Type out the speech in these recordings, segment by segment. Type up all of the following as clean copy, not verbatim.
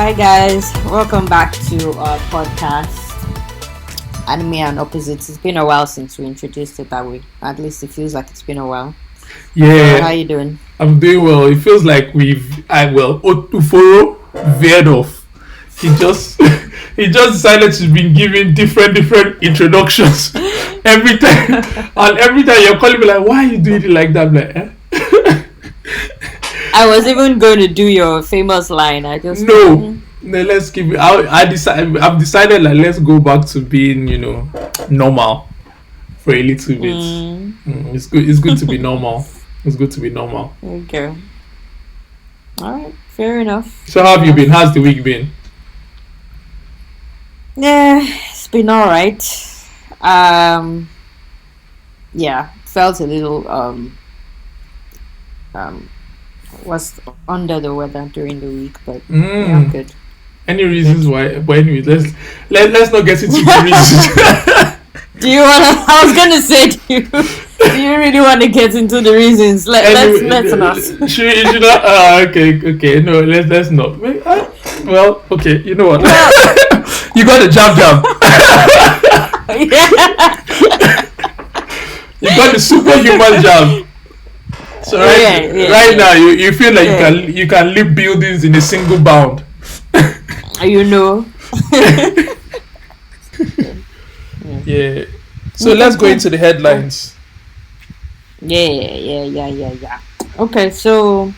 Hi guys, welcome back to our podcast, Anime and Opposites. It's been a while since we introduced it that way. At least it feels like it's been a while. So, how Yeah, you doing? I'm doing well. It feels like Otuforo veered off. He just he just decided to be giving different introductions every time, and every time you're calling me like, why are you doing it like that? I'm like, I was even going to do your famous line. I just no, no, let's keep it. I've decided like let's go back to being normal for a little bit. It's good. It's good to be normal. It's good to be normal. Okay. All right. Fair enough. So how have you been? How's the week been? Yeah, it's been all right. Yeah, felt a little was under the weather during the week, but yeah, I'm good. Any reasons why? But anyway, let's not get into the reasons. Do you want to? I was gonna say, do you really want to get into the reasons? Let's not. Should not. Okay. No, let's not. Well, okay. You know what? You got a jab. Yeah. You got the superhuman jab. So right now, you feel like you can leap buildings in a single bound. You know. Yeah. So let's go into the headlines. Yeah. Okay, so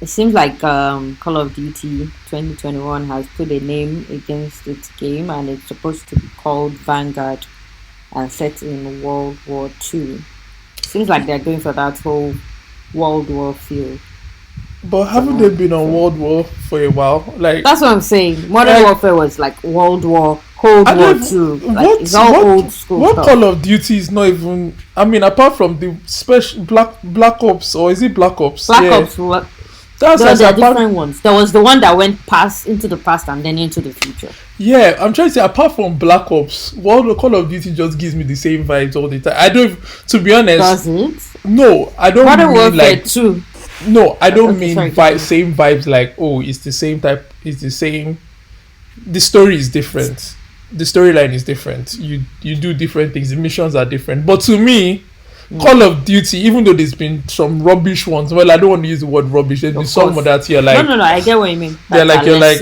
it seems like Call of Duty 2021 has put a name against its game, and it's supposed to be called Vanguard and set in World War II. Seems like they're going for that whole World War feel. But haven't they been on World War for a while? Like that's what I'm saying. Modern Warfare was like World War, Cold War II. Like, it's all old school what stuff. Call of Duty is not even? I mean, apart from the special Black Ops, or is it Black Ops? Ops. What? There are different ones. There was the one that went into the past and then into the future. Yeah, I'm trying to say, apart from Black Ops, Call of Duty just gives me the same vibes all the time. I don't, to be honest. Does it? No, I don't Modern mean Warfare like 2. No, I don't mean same vibes like, oh, it's the same type, it's the same. The story is different. The storyline is different. You do different things. The missions are different. But to me, Call of Duty, even though there's been some rubbish ones, well, I don't want to use the word rubbish. There's been some that you're like, no, I get what you mean. They're like, you're like,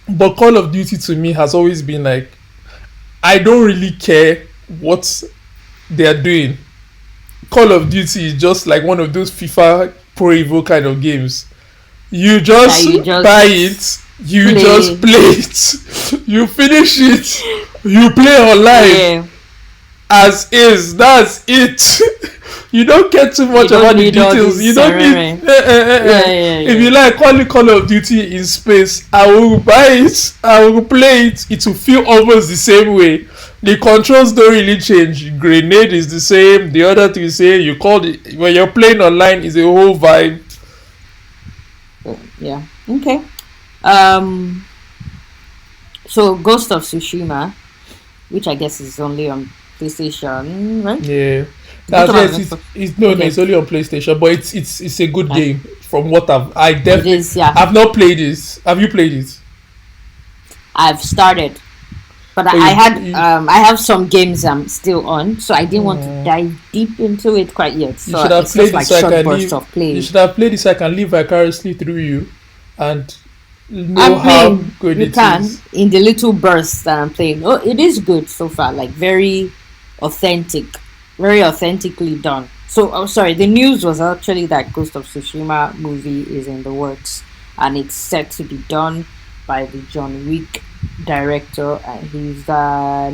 But Call of Duty to me has always been like, I don't really care what they're doing. Call of Duty is just like one of those FIFA Pro Evo kind of games. You just buy it, just play it, you finish it, you play online as is. That's it. You don't care too much about the details. You don't need. If you like Call of Duty in space, I will buy it. I will play it. It will feel almost the same way. The controls don't really change. Grenade is the same. The other thing is say you call it when you're playing online is a whole vibe. Yeah. Okay. So Ghost of Tsushima, which I guess is only on PlayStation, right? Yeah. It's only on PlayStation, but it's a good game from what I've not played this. Have you played it? I've started, but I have some games I'm still on, so I didn't want to dive deep into it quite yet. So you should have played it so You should have played it so I can live vicariously through you and know how good it is. In the little bursts that I'm playing. Oh, it is good so far. Like very authentically done. So, the news was actually that Ghost of Tsushima movie is in the works, and it's set to be done by the John Wick director, and his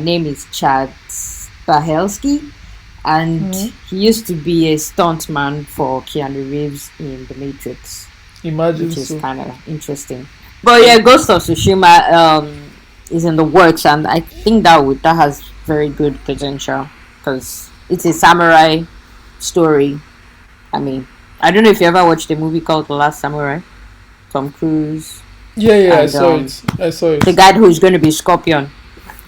name is Chad Stahelski, and he used to be a stuntman for Keanu Reeves in The Matrix. Imagine, which is kind of interesting. But yeah, Ghost of Tsushima is in the works, and I think that has very good potential because it's a samurai story. I mean, I don't know if you ever watched a movie called The Last Samurai. Tom Cruise. Yeah, I saw it. The guy who's going to be Scorpion.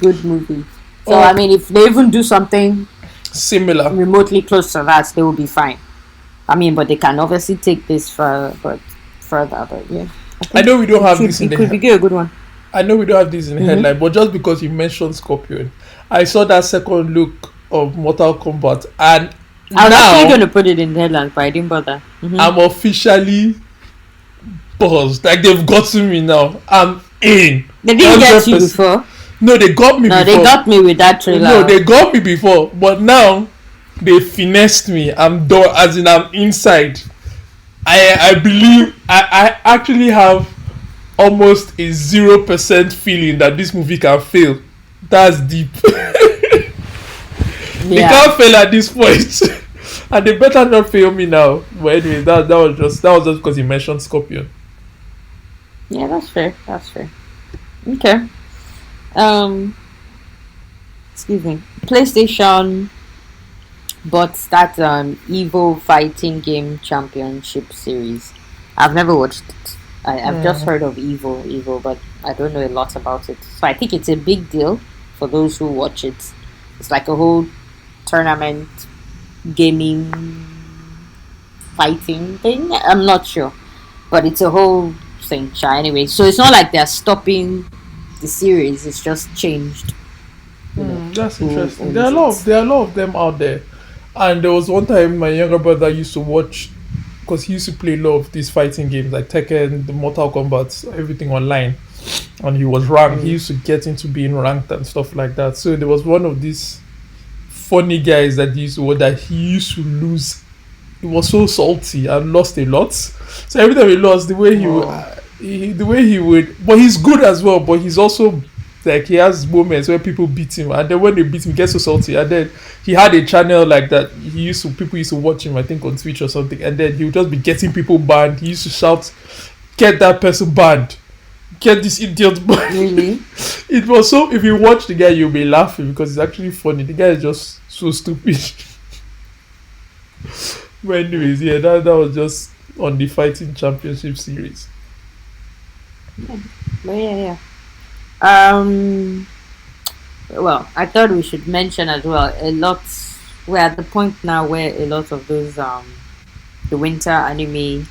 Good movie. So, I mean, if they even do something similar, remotely close to that, they will be fine. I mean, but they can obviously take this further. But yeah. I I think know we don't it have should this in it the could be good, a good one. I know we don't have this in the Mm-hmm. headline, but just because you mentioned Scorpion, I saw that second look of Mortal Kombat, and I was actually going now to put it in the headlines, but I didn't bother. Mm-hmm. I'm officially buzzed. Like they've gotten me now. I'm in. They didn't get you 100%. before. No, they got me No, they before. got me with that No, trailer. they got me before, but now they finessed me. I'm done, as in I'm inside. I believe I actually have almost a 0% feeling that this movie can fail. That's deep. They Yeah. can't fail at this point. And they better not fail me now. But anyway, that was just because you mentioned Scorpion. Yeah, that's fair. That's fair. Okay. Um, excuse me. PlayStation bought that Evo Fighting Game Championship series. I've never watched it. I've just heard of Evo, but I don't know a lot about it. So I think it's a big deal for those who watch it. It's like a whole tournament gaming fighting thing. I'm not sure, but it's a whole thing. Anyway, so it's not like they're stopping the series. It's just changed. That's who interesting. owns There are a lot of them out there. And there was one time my younger brother used to watch, because he used to play a lot of these fighting games like Tekken, the Mortal Kombat, everything online. And he was ranked. He used to get into being ranked and stuff like that. So there was one of these funny guys that he used to lose. He was so salty and lost a lot. So every time he lost, the way he would, but he's good as well. But he's also like, he has moments where people beat him, and then when they beat him, he gets so salty. And then he had a channel like that. People used to watch him, I think, on Twitch or something. And then he would just be getting people banned. He used to shout, "Get that person banned! Get this idiot banned!" Really? It was so. If you watch the guy, you'll be laughing because it's actually funny. The guy is just so stupid. But anyways, yeah, that was just on the fighting championship series. But yeah, yeah. Well, I thought we should mention as well a lot. We're at the point now where a lot of those the winter anime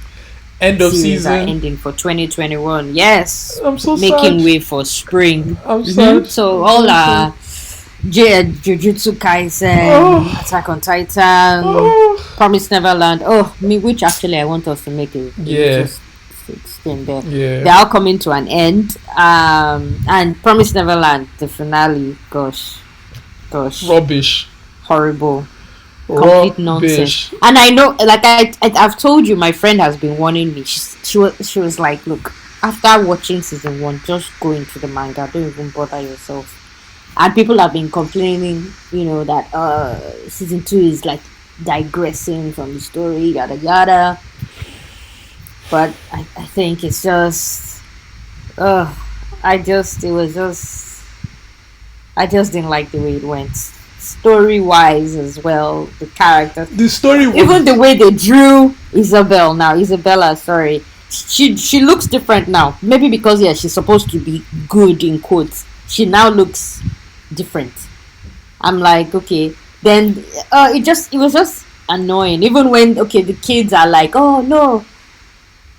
End of series are season. ending for 2021. Yes, I'm so making sad. way for spring. I'm Mhm. sad. So all our Jujutsu Kaisen, Oh. Attack on Titan, Oh, Promise Neverland. Oh, me, which actually I want us to make a Yeah. little thing there. yeah. They're all coming to an end. And Promise Neverland, the finale. Gosh, Rubbish. horrible, complete nonsense. Rubbish. And I know, like I've told you, my friend has been warning me. She was like, look, after watching season 1, just go into the manga. Don't even bother yourself. And people have been complaining, that season 2 is like digressing from the story, yada yada. But I think it's just, I just didn't like the way it went. Story wise as well, the character, The story was even the way they drew Isabella, sorry, she looks different now. Maybe because she's supposed to be good in quotes. She now looks different. I'm like, okay. Then it was just annoying. Even when the kids are like, oh no,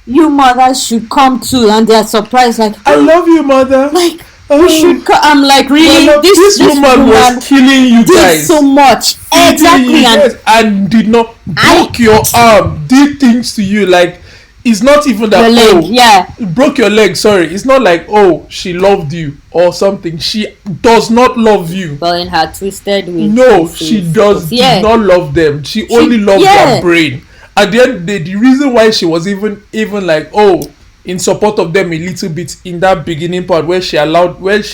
you mothers should come too, and they're surprised like, I love you, mother. like Oh, we should come. I'm like, really? Mama, this woman was killing you did guys. so much. Hitting Exactly. you And guys and did not broke your arm, did things to you. Like, it's not even that, your leg, yeah. broke your leg, sorry. It's not like, oh, she loved you or something. She does not love you. Well, in her twisted way. No, she did not love them. She only loved their brain. At the end of the day, the reason why she was even like, oh, in support of them a little bit in that beginning part where she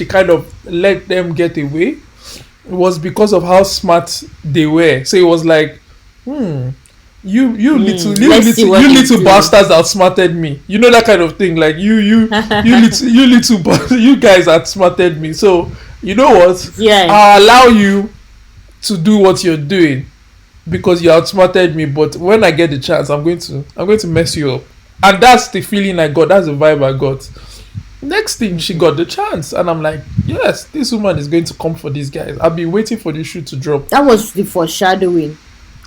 kind of let them get away, was because of how smart they were. So it was like, you little bastards outsmarted me. You know, that kind of thing. Like you guys outsmarted me. So you know what? Yeah. I'll allow you to do what you're doing because you outsmarted me. But when I get the chance, I'm going to mess you up. And that's the feeling I got. That's the vibe I got. Next thing, she got the chance, and I'm like, yes, this woman is going to come for these guys. I've been waiting for this shoe to drop. That was the foreshadowing.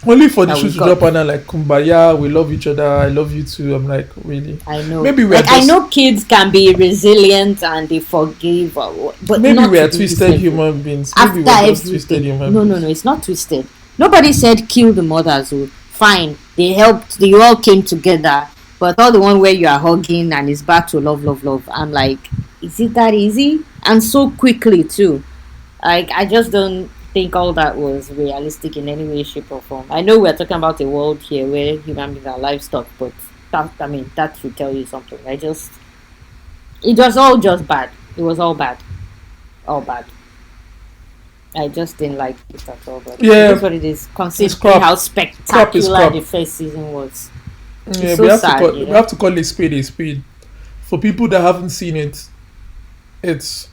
Only for the that shoe we to got. drop on like kumbaya, we love each other, I love you too. I'm like, really? I know. Maybe we are Like I just know kids can be resilient and they forgive, but maybe not we to are this twisted level. human beings. Maybe After we're just twisted everything, human no, no, beings. no, it's not twisted. Nobody said kill the mothers. Oh, fine, they helped. They all came together. But all the one where you are hugging and it's back to love, love, love. I'm like, is it that easy? And so quickly too. Like I just don't think all that was realistic in any way, shape, or form. I know we're talking about a world here where human beings are livestock, but that should tell you something. It was all just bad. It was all bad, all bad. I just didn't like it at all, but it is Yeah, what it is. it's Considering crap. how Crap is spectacular crap. the first season was, it's Yeah, so sad, we have to call a spade a spade. For people that haven't seen it, it's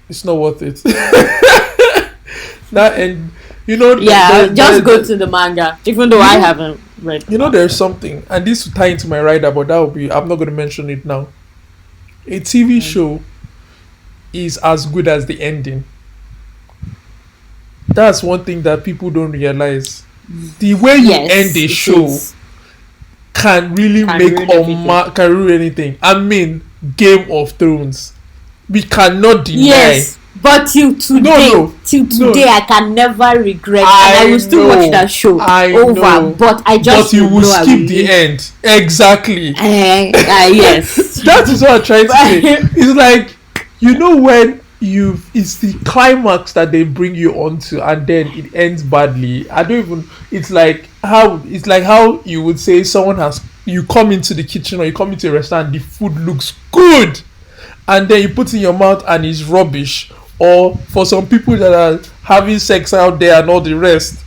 it's not worth it. That and you know Yeah, just go to the manga, even though you I know haven't read the you know manga. there's something, and this will tie into my rider, but that will be I'm not going to mention it now. A TV Mm. show is as good as the ending. That's one thing that people don't realize. The way you end Yes, a it show is. can really Can make ruin everything. can ruin anything. I mean, Game of Thrones. We cannot deny. Yes, but No, no, till no. today, I can never regret, and I I will still watch know, that show I over. know. But I But just you would will know I will skip the leave. end. Exactly. Yes. That is what I'm trying to say. It's like when it's the climax that they bring you onto and then it ends badly. I don't even it's like how you would say someone has you come into the kitchen or you come into a restaurant, the food looks good and then you put in your mouth and it's rubbish. Or for some people that are having sex out there and all the rest,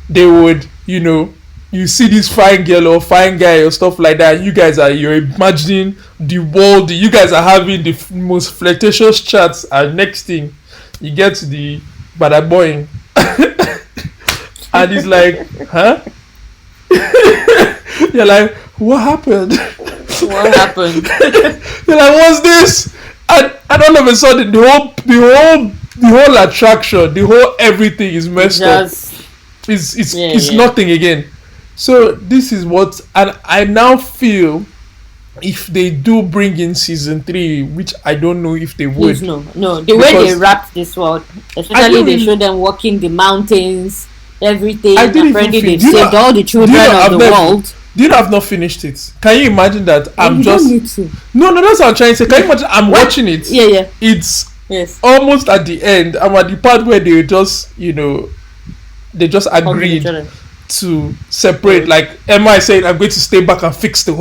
they would, you see this fine girl or fine guy or stuff like that. You're imagining the world. You guys are having the most flirtatious chats, and next thing, you get to the bada boing, and it's like, huh? You're like, what happened? What happened? You're like, what's this? And all of a sudden, the whole attraction, the whole everything is messed up. Just It's yeah. nothing again. So this is what, and I now feel if they do bring in season 3, which I don't know if they Please would, no, no. The way they because wrapped this world, I especially didn't they even show them walking the mountains, everything. I didn't even Apparently feel. they've saved all the Do you children know of I've the never world. do you know I've not finished it? Can you imagine that And I'm you don't just need to. no, no, that's what I'm trying to say. Can you imagine I'm What? watching it? Yeah, yeah. It's Yes. almost at the end. I'm at the part where they just Hugging each agreed other. to separate. Yes. Like Emma is saying, I'm going to stay back and fix this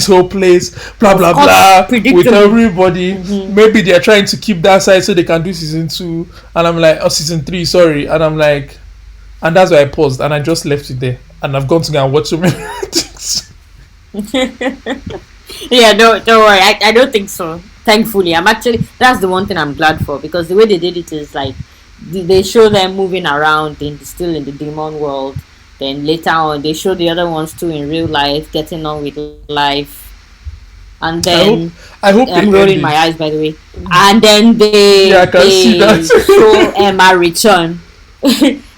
whole place, blah Of blah course, blah, with predictable. everybody. Maybe they're trying to keep that side so they can do season 2, and I'm like, oh, season 3, sorry, and I'm like, and that's why I paused and I just left it there, and I've gone to go and watch so many things. Yeah, no, don't worry. I don't think so. Thankfully, that's the one thing I'm glad for, because the way they did it is like they show them moving around still in the demon world. Then later on, they show the other ones too in real life, getting on with life. And I hope then I hope I'm they end rolling my it. eyes, by the way. And then Yeah, I can see they show that. Emma return.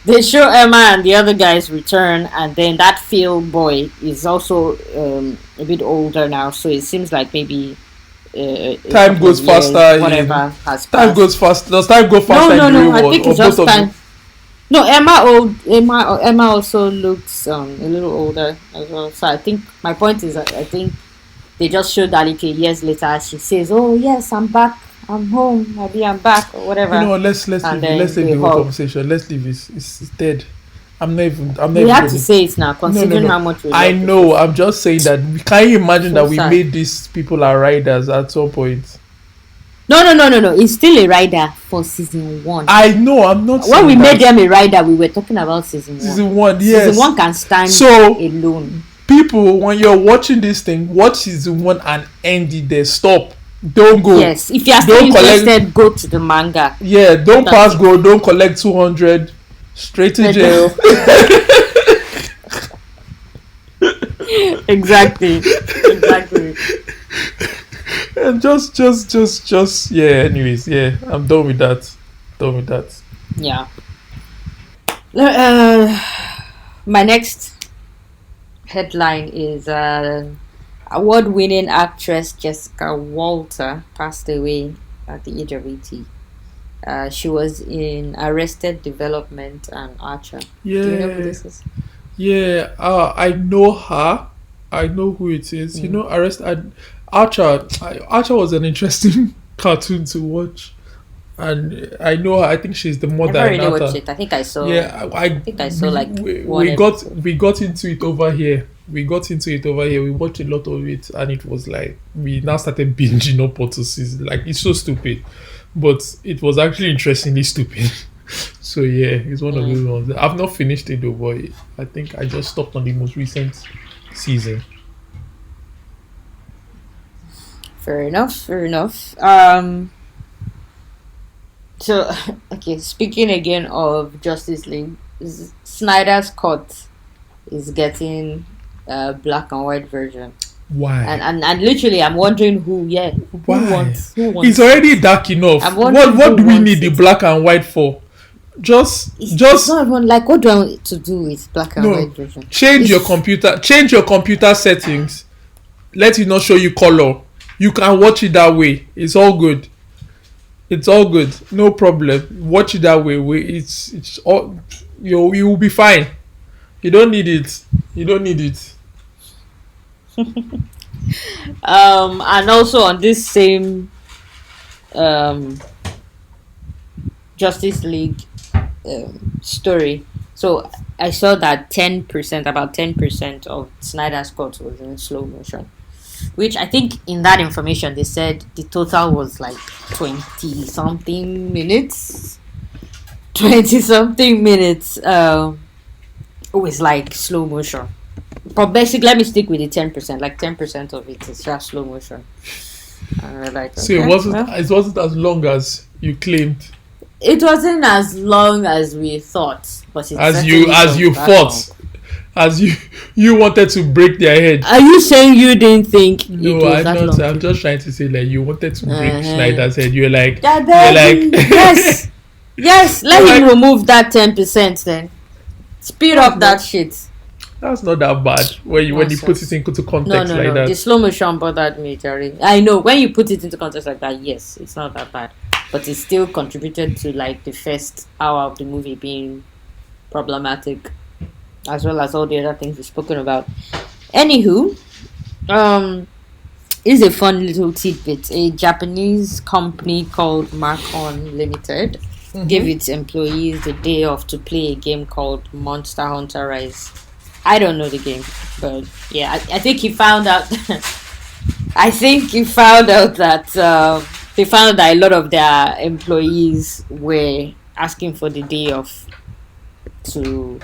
They show Emma and the other guys return, and then that Phil boy is also a bit older now, so it seems like maybe a Time couple goes of years, faster whatever has time passed. goes fast. Does time go No, faster in no, the no. real I world think or it's both just of them? time. No, Emma also looks a little older as well. So I think my point is that I think they just showed Dalike years later. She says, "Oh yes, I'm back. I'm home. Maybe I'm back or You know whatever," what, let's and leave it. Let's then leave they the whole hug. conversation. Let's leave it. It's dead. I'm not We even had to gonna. say it now, No, no, considering no. how much we I love the know. show. I'm just saying that. Can you imagine So that we sad. made these people our riders at some point? No, no, no, no, no. It's still a rider for season one. I know. I'm not When we saying made that. them a rider, we were talking about season one. Season 1, Season yes. one can stand So alone. people, when you're watching this thing, watch season 1 and end it there. Stop. Don't go. Yes, if you are still Don't collect. interested, go to the manga. Yeah. Don't That's pass it. go. Don't collect 200. Straight to jail. Exactly, exactly. And just yeah. Anyways, yeah. I'm done with that. Done with that. Yeah. My next headline is award-winning actress Jessica Walter passed away at the age of 80. She was in Arrested Development and Archer. Do you know who Yeah, this is? yeah. I know her. I know who it is. You Mm. know, Archer. Archer was an interesting cartoon to watch, and I know her. I think she's the Never mother in really watched Arthur. it. I think I saw. Yeah, I think I saw like one we got episode. we got into it over here. We got into it over here. We watched a lot of it, and it was like we now started binging up onto season. Like it's so stupid, but it was actually interestingly stupid. So yeah, it's one of Mm. those ones. I've not finished it though, but I think I just stopped on the most recent season. Fair enough. Fair enough. So okay. Speaking again of Justice League, Snyder's cut is getting a black and white version, Why? and literally, I'm wondering who. Yeah, Why? who It's wants. already dark enough. I'm wondering What who do we wants need the it. black and white for? It's Just not even like what do I want to do with black and no. white version? Change your It's computer. Change your computer settings. Let it not show you color. You can watch it that way. It's all good. It's all good. No problem. Watch it that way. It's all you will be fine. You don't need it. You don't need it. and also on this same um Justice League story. So I saw that 10%, about 10% of Snyder's cut was in slow motion, which I think in that information they said the total was like 20 something minutes. 20 something minutes was like slow motion. But basically, let me stick with the 10%. Like 10% of it is just slow motion. And we're like, So okay, well. it wasn't as long as you claimed. It wasn't as long as we thought, but it As certainly as you was that fought. long. As you wanted to break their head. Are you saying you didn't think it No, was I'm that not. long? I'm just trying to say like you wanted to break Uh-huh. Schneider's head. You're like, Yeah, you're like, baby. Yes, yes. Let You're him like- remove that 10% then. Speed up that shit. that's not that bad when you put Nonsense. it into No, context no, like no. that. The slow motion bothered me, Jerry. I know when you put it into context like that, yes, it's not that bad, but it still contributed to like the first hour of the movie being problematic, as well as all the other things we've spoken about. Anywho, is a fun little tidbit. A Japanese company called Marcon Limited gave its employees the day off to play a game called Monster Hunter Rise. I don't know the game, but yeah, I think he found out. I think he found out that they found out that a lot of their employees were asking for the day off to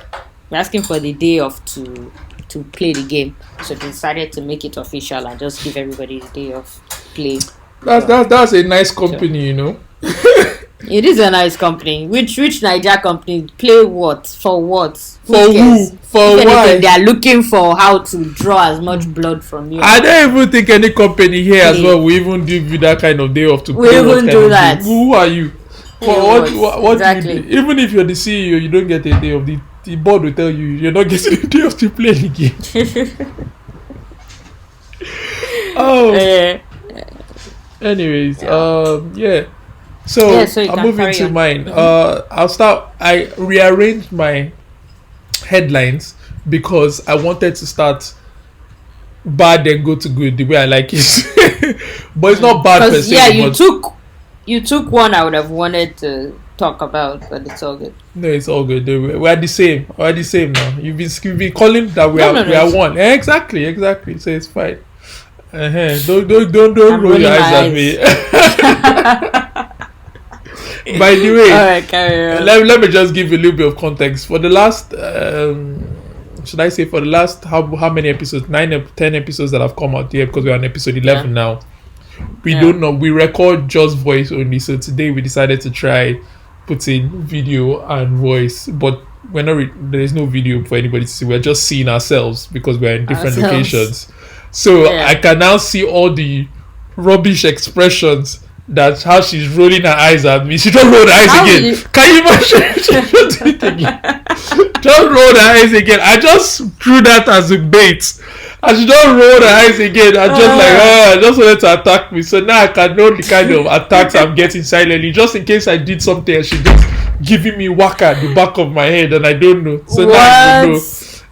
to play the game. So they decided to make it official and just give everybody the day off to play. That's a nice company, you know. It is a nice company. Which Niger company play what for what? For who? cares? For If why? anything, they are looking for how to draw as much blood from you. I don't even think any company here as Please. well will even give you that kind of day off to We play what even kind do of that. game. Who are you? What? What Exactly. do you do? Even if you're the CEO, you don't get a day off. The board will tell you you're not getting a day off to play the game. Oh, Eh, anyways, Yeah. yeah. So, Yeah, so you I'm can moving carry to on. mine. I'll start. I rearranged my headlines because I wanted to start bad and go to good the way I like it. But it's not bad per Because se. yeah, but you took one I would have wanted to talk about, but it's all good. no, it's all good. We're the same. We're the same now. You've been calling that we No, are no, no, we are it's- one. Exactly. So it's fine. Don't I'm roll rolling your eyes my at me. By the way, All right, carry on. let me just give you a little bit of context. For the last, should I say, for the last how many episodes? 10 episodes that have come out here because we're on episode 11 now. We Yeah. don't know. We record just voice only. So today we decided to try putting video and voice, but we're not. There is no video for anybody to see. We're just seeing ourselves because we're in different Ourselves. locations. So Yeah. I can now see all the rubbish expressions That's how she's rolling her eyes at me. She don't roll her eyes How will again. you? Can you imagine? She don't do it again. Don't roll her eyes again. I just threw that as a bait. And she don't roll her eyes again. I just I just wanted to attack me. So now I can know the kind of attacks I'm getting silently. Just in case I did something and she just giving me whack at the back of my head and I don't know. So now I know.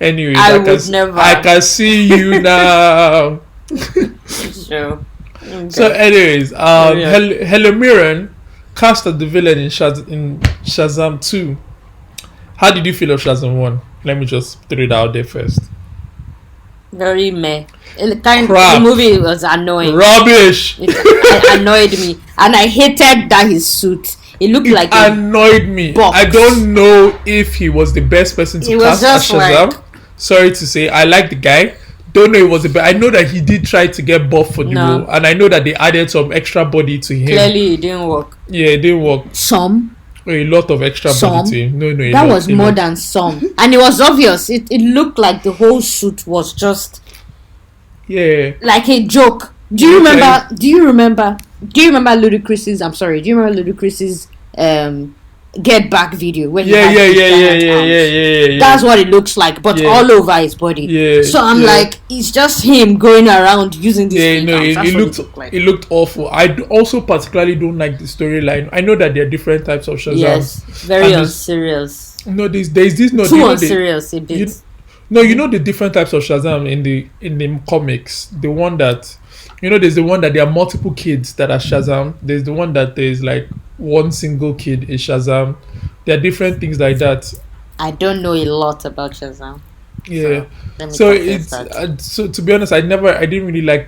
Anyways, I would never. I can see you now. Sure. Okay. So, anyways, Helen Mirren cast as the villain in Shazam 2. How did you feel of Shazam 1? Let me just throw it out there first. Very meh. The Crap. movie was annoying. Rubbish. It annoyed me, and I hated that his suit. It looked like a annoyed me. box. I don't know if he was the best person to It was cast as just Shazam. like- Sorry to say, I like the guy. Don't know it was the best. I know that he did try to get buff for the No. role, and I know that they added some extra body to him. Clearly, it didn't work. Yeah, it didn't work. A lot of extra Some. body to him. No, That was more than some, and it was obvious. It looked like the whole suit was just Yeah. like a joke. Do you Okay. remember? Do you remember Ludacris's? I'm sorry. Do you remember Ludacris's Get Back video where he Yeah. had these giant arms? Yeah. That's what it looks like, but Yeah. all over his body. Yeah, So I'm yeah. like, it's just him going around using these Yeah, things. no, That's it what looked like. it looked awful. Also particularly don't like the storyline. I know that there are different types of Shazam. Yes, very And there's- unserious. No, there's this no. do Too you know unserious a bit. you- No, you know the different types of Shazam in the comics. The one that there's the one that there are multiple kids that are Shazam. There's the one that there's like one single kid is Shazam. There are different things like that. I don't know a lot about Shazam. Yeah. Let me So confess it's that. so to be honest, I didn't really like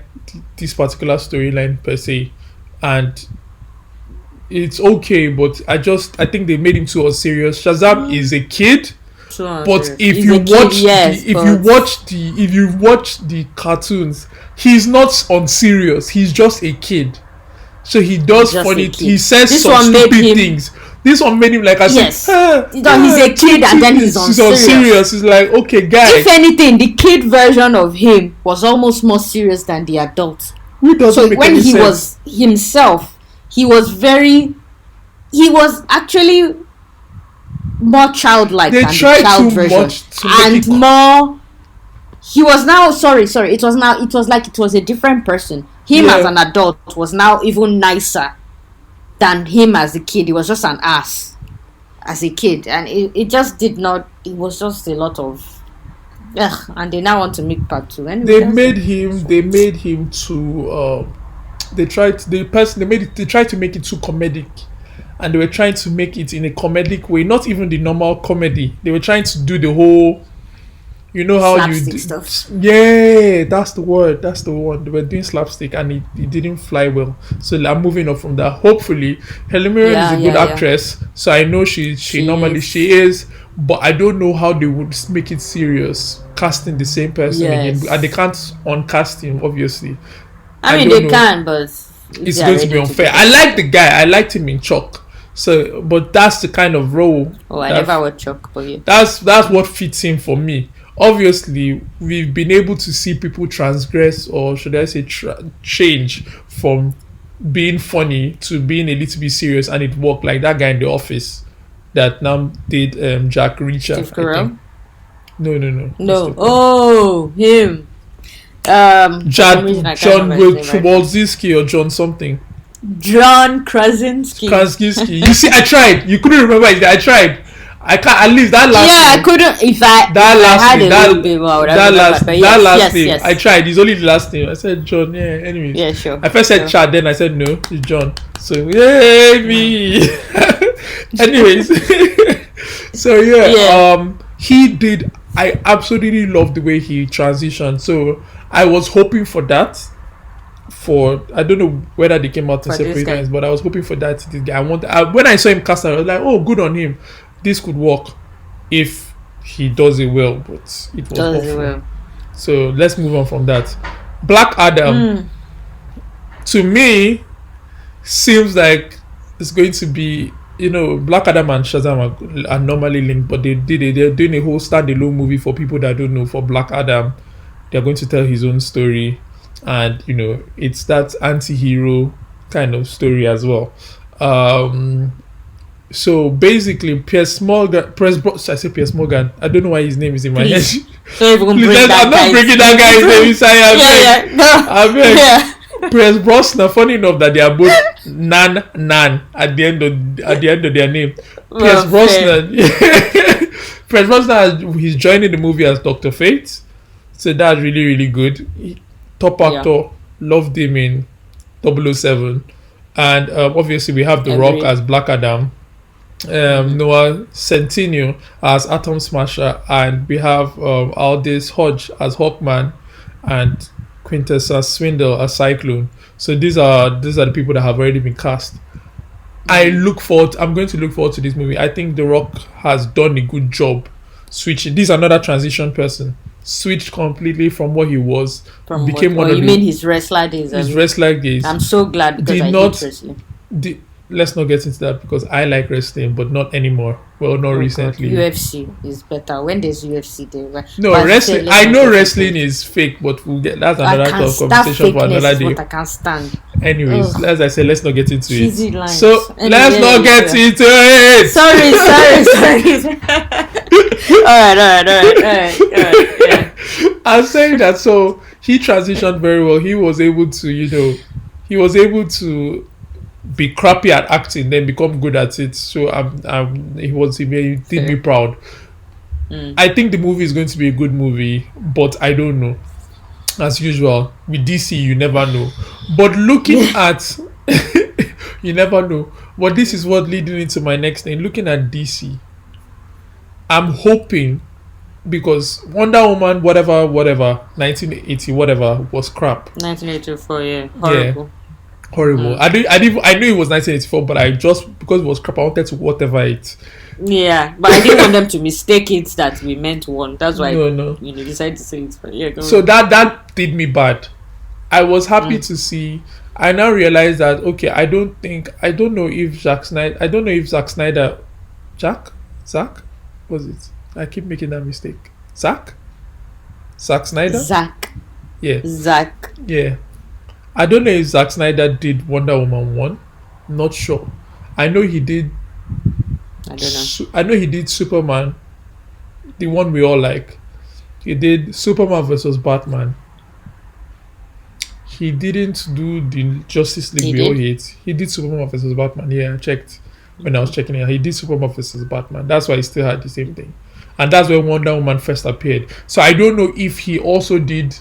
this particular storyline per se, and it's okay, but I think they made him too unserious. Shazam is a kid. Too But unserious. if He's you a kid, watch yes, if but you watch the cartoons, he's not unserious. He's just a kid. So he does Just funny. a kid. He says This some one made stupid him- things. This one made him like I Yes. said. He's a kid and then he's unserious. unserious. He's like, okay, guy, if anything, the kid version of him was almost more serious than the adult. who doesn't So make when any he sense? was himself, he was actually more childlike They than the tried child too version, much to make and it more. He was now sorry. It was like it was a different person. Him Yeah. as an adult was now even nicer than him as a kid. He was just an ass as a kid, and it just did not. It was just a lot of. Ugh, and they now want to make part 2. Anyway, They that's made it. him too. They tried to make it too comedic, and they were trying to make it in a comedic way, not even the normal comedy. They were trying to do the whole, you know how you Slapstick do, stuff. Yeah, that's the word. That's the one. They were doing slapstick, and it didn't fly well. So I'm moving on from that. Hopefully, Helen Mirren is a good actress, so I know she normally is. she is. But I don't know how they would make it serious, casting the same person Yes. again, and they can't uncast him. Obviously, I mean, don't they know. can, but It's going to be unfair. I like the guy. I liked him in Chuck. So, but that's the kind of role. Oh, I that- never watched Chuck, but yeah. That's what fits in for me. Obviously, we've been able to see people transgress, or should I say, change from being funny to being a little bit serious, and it worked. Like that guy in the office that now did Jack Reacher. Steve I Carell? think. No. No. Steve Carell. Oh, him. For some reason, I can't John remember his name right Travolzinski or John something. now. John Krasinski. Krasinski. You see, I tried. You couldn't remember it. I tried. I can't. At least that last. Yeah, I name, couldn't. If I that last had name. a little bit more, I would have That remembered, last. but That yes, last yes, name. yes. I tried. It's only the last name. I said John. Yeah. Anyway. Yeah, sure. I first said Sure. Chad. Then I said no. It's John. So yay me. Anyways. So Yeah. he did. I absolutely loved the way he transitioned. So I was hoping for that. I don't know whether they came out in For this separate guy. times, but I was hoping for that. This guy, when I saw him cast, I was like, "Oh, good on him. This could work if he does it well." But it was Does it awful. well. So let's move on from that. Black Adam, to me, seems like it's going to be, Black Adam and Shazam are normally linked, but they're doing a whole standalone movie for people that don't know. For Black Adam, they're going to tell his own story, and it's that anti-hero kind of story as well. Um, so basically, Piers Morgan, I say Piers Morgan. I don't know why his name is in my head. Please. Don't even Please, bring that I'm not guy's breaking that guy's name inside. Yeah, yeah. No. I beg. Yeah. Piers Brosnan. Funny enough that they are both Nan at the end of their name. Piers Well, Brosnan. Piers Brosnan. He's joining the movie as Dr. Fate. So that's really, really good. Top actor, loved him in 007. And obviously we have The Rock as Black Adam, Noah Centineo as Atom Smasher, and we have Aldous Hodge as Hawkman, and Quintessa Swindle as Cyclone. So these are the people that have already been cast. I'm going to look forward to this movie. I think The Rock has done a good job switching. This is another transition person. Switched completely from what he was. Became one of you mean his wrestler days? His wrestler days. I'm so glad because I hate wrestling. Let's not get into that because I like wrestling, but not anymore. Well, not recently. God. UFC is better. When there's UFC there. No, wrestling. I know wrestling is fake, but we'll get that's another conversation for another day. What I can't stand. Anyways, as I said, let's not get into it. Lines. So let's not get into it. Sorry. All right. Yeah. I'm saying that. So he transitioned very well. He was able to, be crappy at acting, then become good at it. So he did me proud. I think the movie is going to be a good movie, but I don't know. As usual with DC, you never know. But looking at, you never know. But this is what leading into my next thing. Looking at DC, I'm hoping, because Wonder Woman, whatever, 1980, whatever, was crap. 1984, yeah, horrible. Yeah. Horrible. I knew it was 1984, but I just, because it was crap, I wanted to whatever it. Yeah, but I didn't want them to mistake it that we meant one. That's why no. Decided to say it. But yeah, so that did me bad. I was happy to see. I now realize that I don't know if Zack Snyder, Zach, was it? I keep making that mistake. Zack Snyder. Yeah. Zack. Yeah. I don't know if Zack Snyder did Wonder Woman 1. Not sure. I know he did. I don't know. I know he did Superman, the one we all like. He did Superman versus Batman. He didn't do the Justice League we all hate. He did Superman versus Batman. Yeah, I checked when I was checking it. He did Superman versus Batman. That's why he still had the same thing. And that's when Wonder Woman first appeared. So I don't know if he also did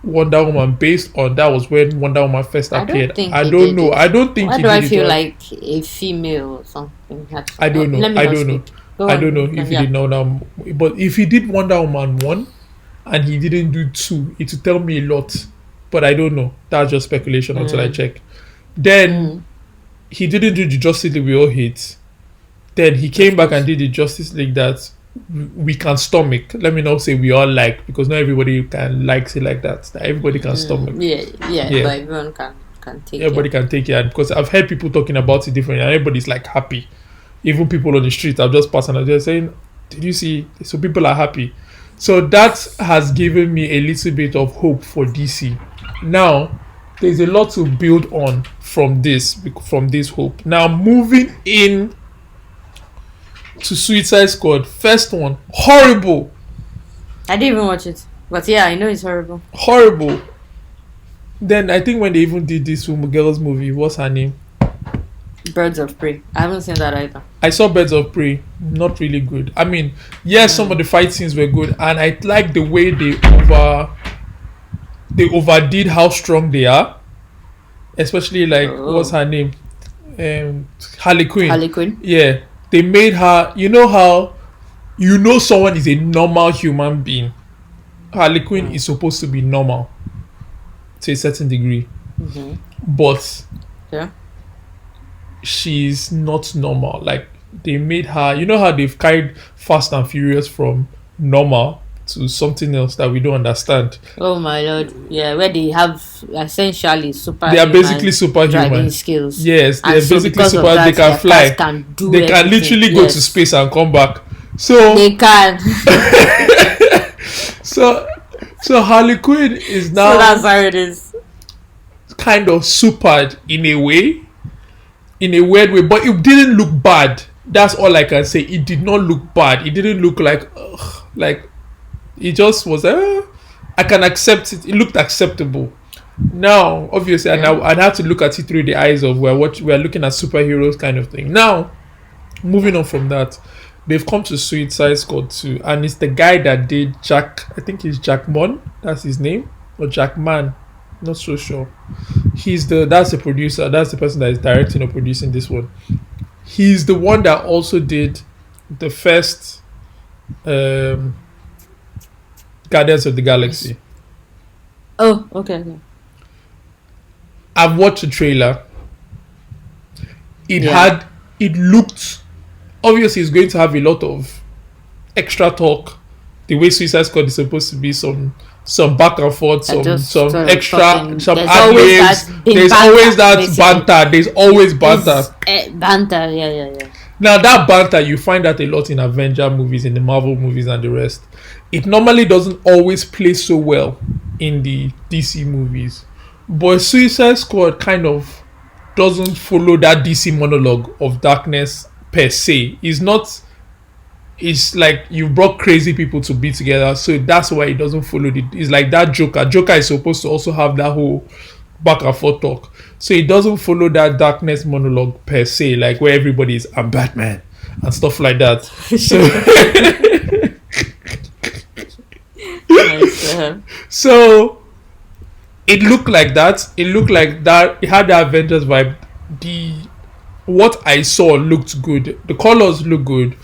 Wonder Woman based on that was when Wonder Woman first appeared. I don't know. I don't think. Why do I feel like a female or something? I don't know. I don't know if he did Wonder. But if he did Wonder Woman 1 and he didn't do 2, it would tell me a lot. But I don't know. That's just speculation until I check. Then he didn't do the Justice League we all hate. Then he came back and did the Justice League that we can stomach. Let me not say we all like, because not everybody can like it like that. Everybody can stomach. Yeah. But everyone can take it. Everybody can take it, because I've heard people talking about it differently and everybody's like happy. Even people on the street, I've just passed and I'm just saying, did you see? So people are happy. So that has given me a little bit of hope for DC. Now there's a lot to build on from this hope. Now moving in to Suicide Squad. First one, horrible. I didn't even watch it, but yeah, I know it's horrible. Horrible. Then I think when they even did this girls movie, what's her name? Birds of Prey. I haven't seen that either. I saw Birds of Prey. Not really good. I mean, yes, some of the fight scenes were good, and I like the way they overdid how strong they are. Especially like what's her name? Harley Quinn. Yeah. They made her, how someone is a normal human being. Harley Quinn is supposed to be normal to a certain degree. But she's not normal. Like, they made her, how they've carried Fast and Furious from normal to something else that we don't understand. Oh my lord. Yeah, where they have essentially they are basically superhuman skills. Yes, they are basically super. They can fly. They can literally go to space and come back. So they can. so Harley Quinn is now. So that's how it is. kind of supered in a way, in a weird way, but it didn't look bad. That's all I can say. It did not look bad. It didn't look like, ugh, like it just was. I can accept it. It looked acceptable. Now, obviously, and I'd have to look at it through the eyes of we're looking at superheroes kind of thing. Now, moving on from that, they've come to Suicide Squad 2, and it's the guy that did Jack. I think he's Jack Mon. That's his name, or Jack Man. Not so sure. That's the producer. That's the person that is directing or producing this one. He's the one that also did the first Guardians of the Galaxy. Oh, okay. I've watched the trailer. It looked, obviously it's going to have a lot of extra talk. The way Suicide Squad is supposed to be some back and forth, some extra, some ad-libs. There's always that banter. There's always banter. Banter, yeah. Now that banter, you find that a lot in Avenger movies, in the Marvel movies and the rest. It normally doesn't always play so well in the DC movies. But Suicide Squad kind of doesn't follow that DC monologue of darkness per se. It's like you brought crazy people to be together, so that's why it doesn't follow it's like that Joker. Joker is supposed to also have that whole back and forth talk. So it doesn't follow that darkness monologue per se, like where everybody is I'm Batman and stuff like that. So it looked like that. It looked like that. It had the Avengers vibe. What I saw looked good. The colors look good.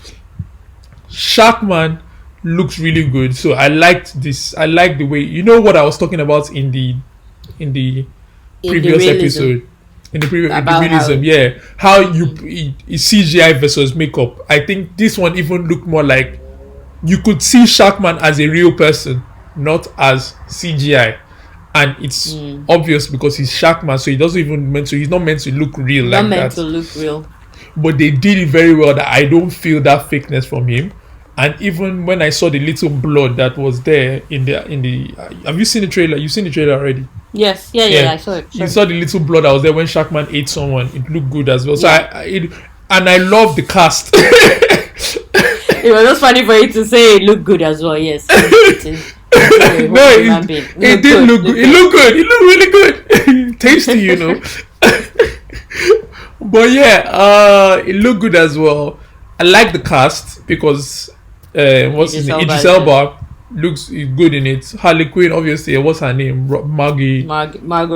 Sharkman looks really good. So I liked this. I liked the way, you know what I was talking about in the previous episode. In the realism, yeah. How it's CGI versus makeup. I think this one even looked more like you could see Sharkman as a real person, not as CGI. And it's obvious because he's Sharkman, so he's not meant to look real like that. Not meant to look real. But they did it very well that I don't feel that fakeness from him. And even when I saw the little blood that was there in the have you seen the trailer? You've seen the trailer already? Yes. Yeah, I saw it. You saw the little blood that was there when Sharkman ate someone. It looked good as well. So I love the cast. It was just funny for you to say it looked good as well. Yes. It did look good. It looked good. It looked really good. Tasty, you know. But yeah, it looked good as well. I like the cast because what's his name? Idris Elba looks good in it. Harley Quinn, obviously. What's her name? Margot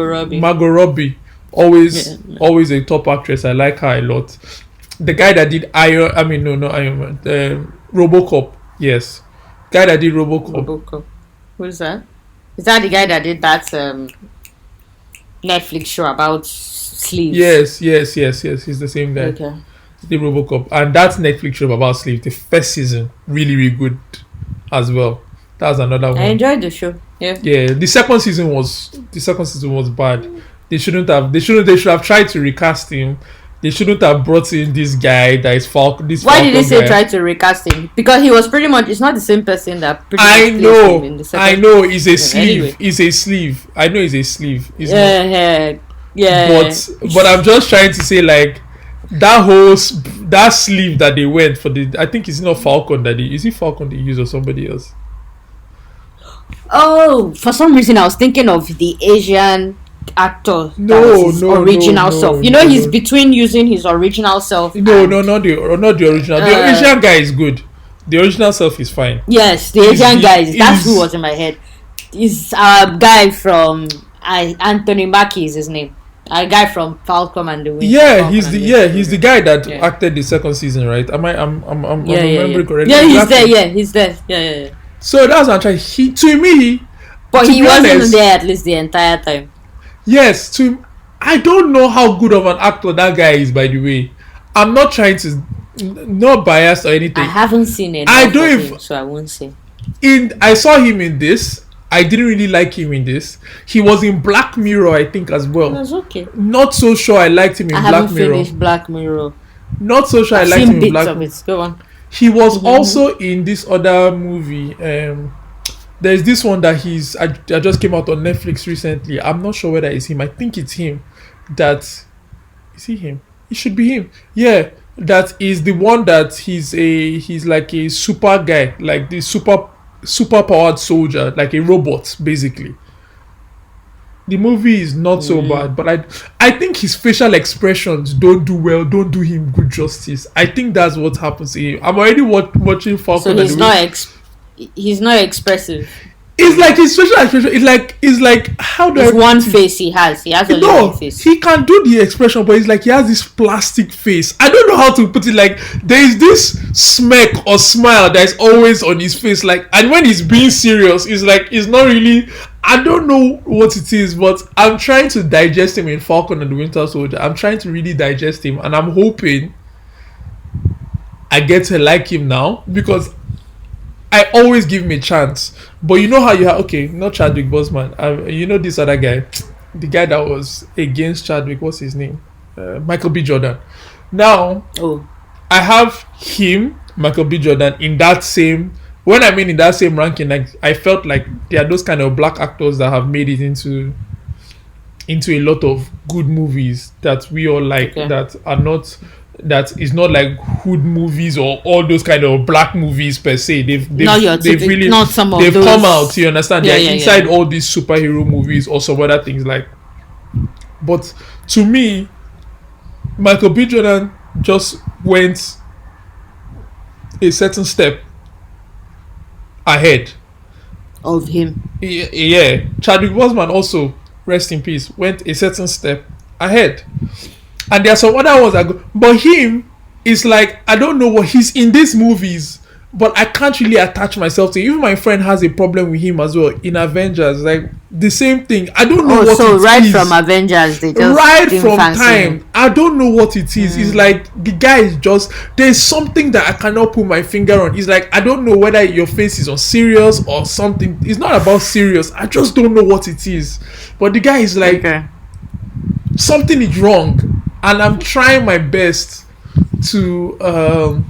Robbie. Margot Robbie, always a top actress. I like her a lot. The guy that did Iron Man, RoboCop. Yes, guy that did RoboCop. Who's that? Is that the guy that did that Netflix show about sleeves? Yes. He's the same guy. Okay. The RoboCop, and that's Netflix show about sleeves. The first season really good as well. That was another one. I enjoyed the show. Yeah. Yeah. The second season was bad. They should have tried to recast him. They shouldn't have brought in this guy that is Falcon. Why did they say try to recast him? Because he was pretty much. It's not the same person that. I know. He's a sleeve. Anyway. He's a sleeve. I know he's a sleeve. Yeah. But I'm just trying to say like that sleeve that they went for I think it's not Falcon that is it Falcon they use or somebody else? Oh, for some reason I was thinking of the Asian actor. Original self. He's between using his original self. Not the original. The Asian guy is good. The original self is fine. Yes, the Asian guy. That's who was in my head. He's a guy from Anthony Mackie is his name. A guy from Falcon and the Winter. Yeah, he's the guy that acted the second season, right? I'm remembering correctly. Yeah, he's there. Yeah. So that's what I'm trying. But he wasn't there at least the entire time. Yes, I don't know how good of an actor that guy is, by the way. I'm not trying to, not biased or anything. I haven't seen it. So I won't say. I saw him in this. I didn't really like him in this. He was in Black Mirror, I think, as well. That's okay. Not so sure I liked him in Black Mirror. I haven't finished Black Mirror. Not so sure I liked him in Black Mirror. Go on. He was also in this other movie. There's this one that I just came out on Netflix recently. I'm not sure whether it's him. I think it's him. That is he him? It should be him. Yeah, that is the one that he's like a super guy, like the super powered soldier, like a robot basically. The movie is not so bad, but I think his facial expressions don't do him good justice. I think that's what happens to him. I'm already watching Falcon. So he's not expressive. It's like his facial expression. It's like how do It's I one put it? face he has. He has only No, one face. he can do the expression, but it's like he has this plastic face. I don't know how to put it. Like there is this smirk or smile that is always on his face. Like, and when he's being serious, it's like it's not really. I don't know what it is, but I'm trying to digest him in Falcon and the Winter Soldier. I'm trying to really digest him, and I'm hoping I get to like him now because I always give him a chance. But you know how you have, okay, not Chadwick Boseman. You know this other guy, the guy that was against Chadwick. What's his name? Michael B. Jordan. Now, I have him, Michael B. Jordan, in that same. When I mean in that same ranking, like I felt like there are those kind of black actors that have made it into a lot of good movies that we all like, that is not like hood movies or all those kind of black movies per se. They've really not some of they've those. come out. You understand? Yeah, They're inside all these superhero movies or some other things like. But to me, Michael B. Jordan just went a certain step ahead of him. Yeah, Chadwick Boseman also, rest in peace, went a certain step ahead. And there are some other ones that go, but him is like, I don't know what he's in these movies, but I can't really attach myself to him. Even my friend has a problem with him as well in Avengers, like the same thing. I don't know what it is. Right from Avengers, they just right from time. Him. I don't know what it is. It's like the guy is just, there's something that I cannot put my finger on. It's like I don't know whether your face is on serious or something. It's not about serious. I just don't know what it is. But the guy is like, something is wrong, and I'm trying my best to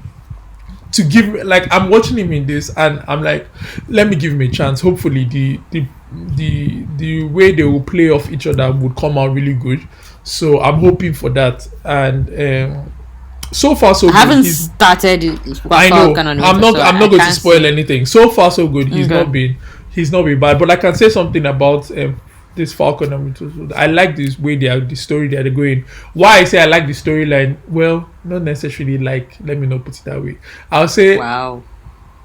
give, like, I'm watching him in this and I'm like, let me give him a chance. Hopefully the way they will play off each other would come out really good. So I'm hoping for that. And so far so good. I haven't started. I know. I'm not going to spoil anything. So far so good. He's not been bad. But I can say something about this Falcon and Winter Soldier. I like this way the story they're going. Why I say I like the storyline? Well, not necessarily like. Let me not put it that way. I'll say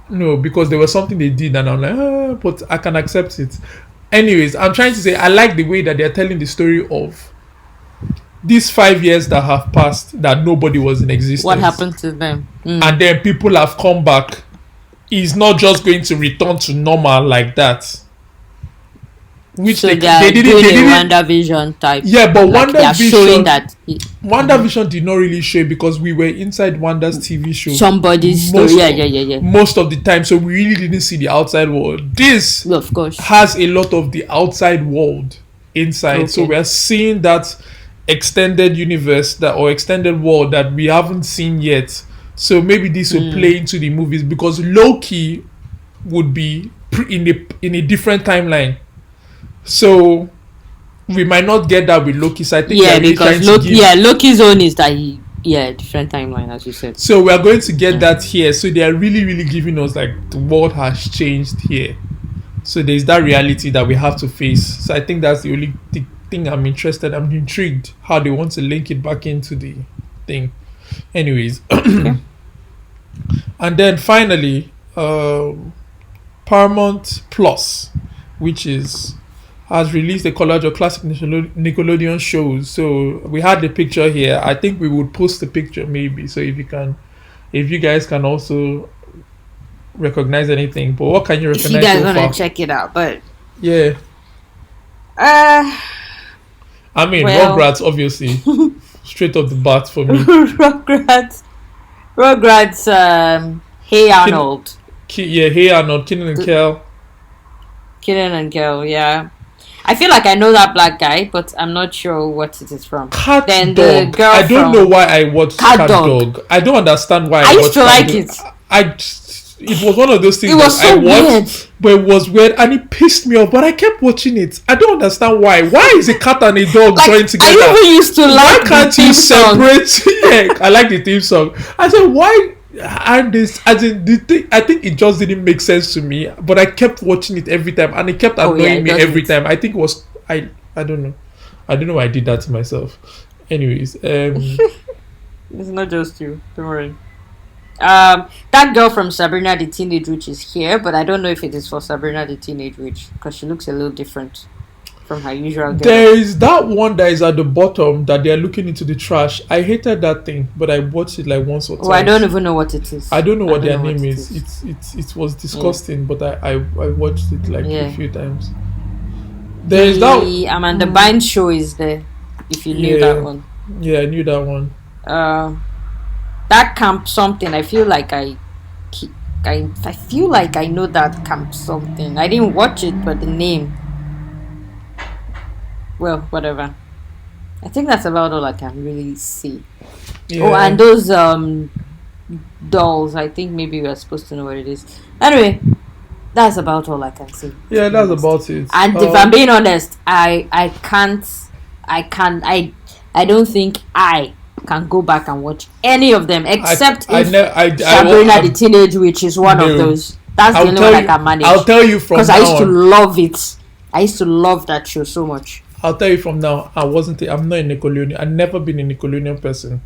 no, because there was something they did and I'm like, but I can accept it. Anyways, I'm trying to say I like the way that they're telling the story of these 5 years that have passed that nobody was in existence. What happened to them? And then people have come back. It's not just going to return to normal like that. Which so they didn't WandaVision type. Yeah, but like WandaVision did not really show it because we were inside Wanda's TV show. Somebody's story. Yeah. Most of the time, so we really didn't see the outside world. This, of course, has a lot of the outside world inside. So we are seeing that extended universe or extended world that we haven't seen yet. So maybe this will play into the movies because Loki would be in a different timeline. So we might not get that with Loki. So I think because Loki's own is that different timeline, as you said. So we are going to get that here. So they are really, really giving us like the world has changed here. So there's that reality that we have to face. So I think that's the only thing I'm interested. I'm intrigued how they want to link it back into the thing. Anyways, and then finally, Paramount Plus, which has released a collage of classic Nickelodeon shows. So we had the picture here. I think we would post the picture maybe. So if you guys can also recognize anything. But what can you recognize? If you guys want to check it out, but yeah. I mean, Rugrats, obviously, straight off the bat for me. Rugrats. Hey Arnold. Hey Arnold. Kenan and Kel. Kenan and Kel, yeah. I feel like I know that black guy, but I'm not sure what it is from. Cat Dog. The girl I don't know why I watched Cat Dog. I don't understand why I used to like it. it was one of those things It was that I so weird. watched, but it was weird and it pissed me off. But I kept watching it. I don't understand why. Why is a cat and a dog Like, joined I together? even used to Why like the can't you theme song. separate? Yeah, I like the theme song. I said, why? And this, as in the thing, I think it just didn't make sense to me. But I kept watching it every time, and it kept Oh, yeah, annoying it me every doesn't. time. I think it was I don't know. I don't know why I did that to myself. Anyways, It's not just you. Don't worry. That girl from Sabrina the Teenage Witch is here, but I don't know if it is for Sabrina the Teenage Witch because she looks a little different from her usual girl. there is that one that is at the bottom that they are looking into the trash. I hated that thing, but I watched it like once or twice. Oh, I don't even know what it is. I don't know what don't their know name it is. It was disgusting, but I watched it like Yeah. a few times. There is that. The Amanda Bynes show is there. If you knew Yeah. that one. Yeah, I knew that one. That camp something. I feel like I feel like I know that camp something. I didn't watch it, but the name. Well, whatever. I think that's about all I can really see. Yeah. Oh, and those dolls. I think maybe we are supposed to know what it is. Anyway, that's about all I can see. Yeah, that's about it. And if I'm being honest, I don't think I can go back and watch any of them except if Sabrina the Teenage Witch is one of those. That's the only one I can manage. I'll tell you from now because I used to on. love it. I used to love that show so much. I'll tell you from now. I'm not a Nickelodeon. I've never been a Nickelodeon person.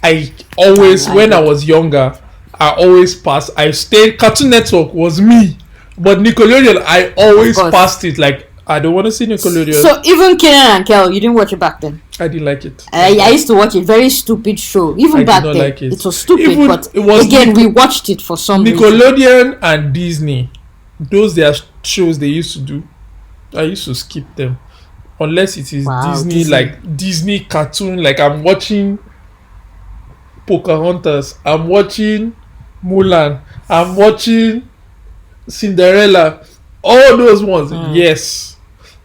I always, when I was younger, I always passed. I stayed. Cartoon Network was me, but Nickelodeon, I always passed it. Like, I don't want to see Nickelodeon. So even Kenan and Kel, you didn't watch it back then. I didn't like it. I used to watch it. Very stupid show. Even I back did not then, like it. it was stupid. Even But it was again, we watched it for some reason. Nickelodeon and Disney, those their shows they used to do, I used to skip them. Unless it is Disney, like Disney cartoon, like I'm watching Pocahontas, I'm watching Mulan, I'm watching Cinderella, all those ones, yes.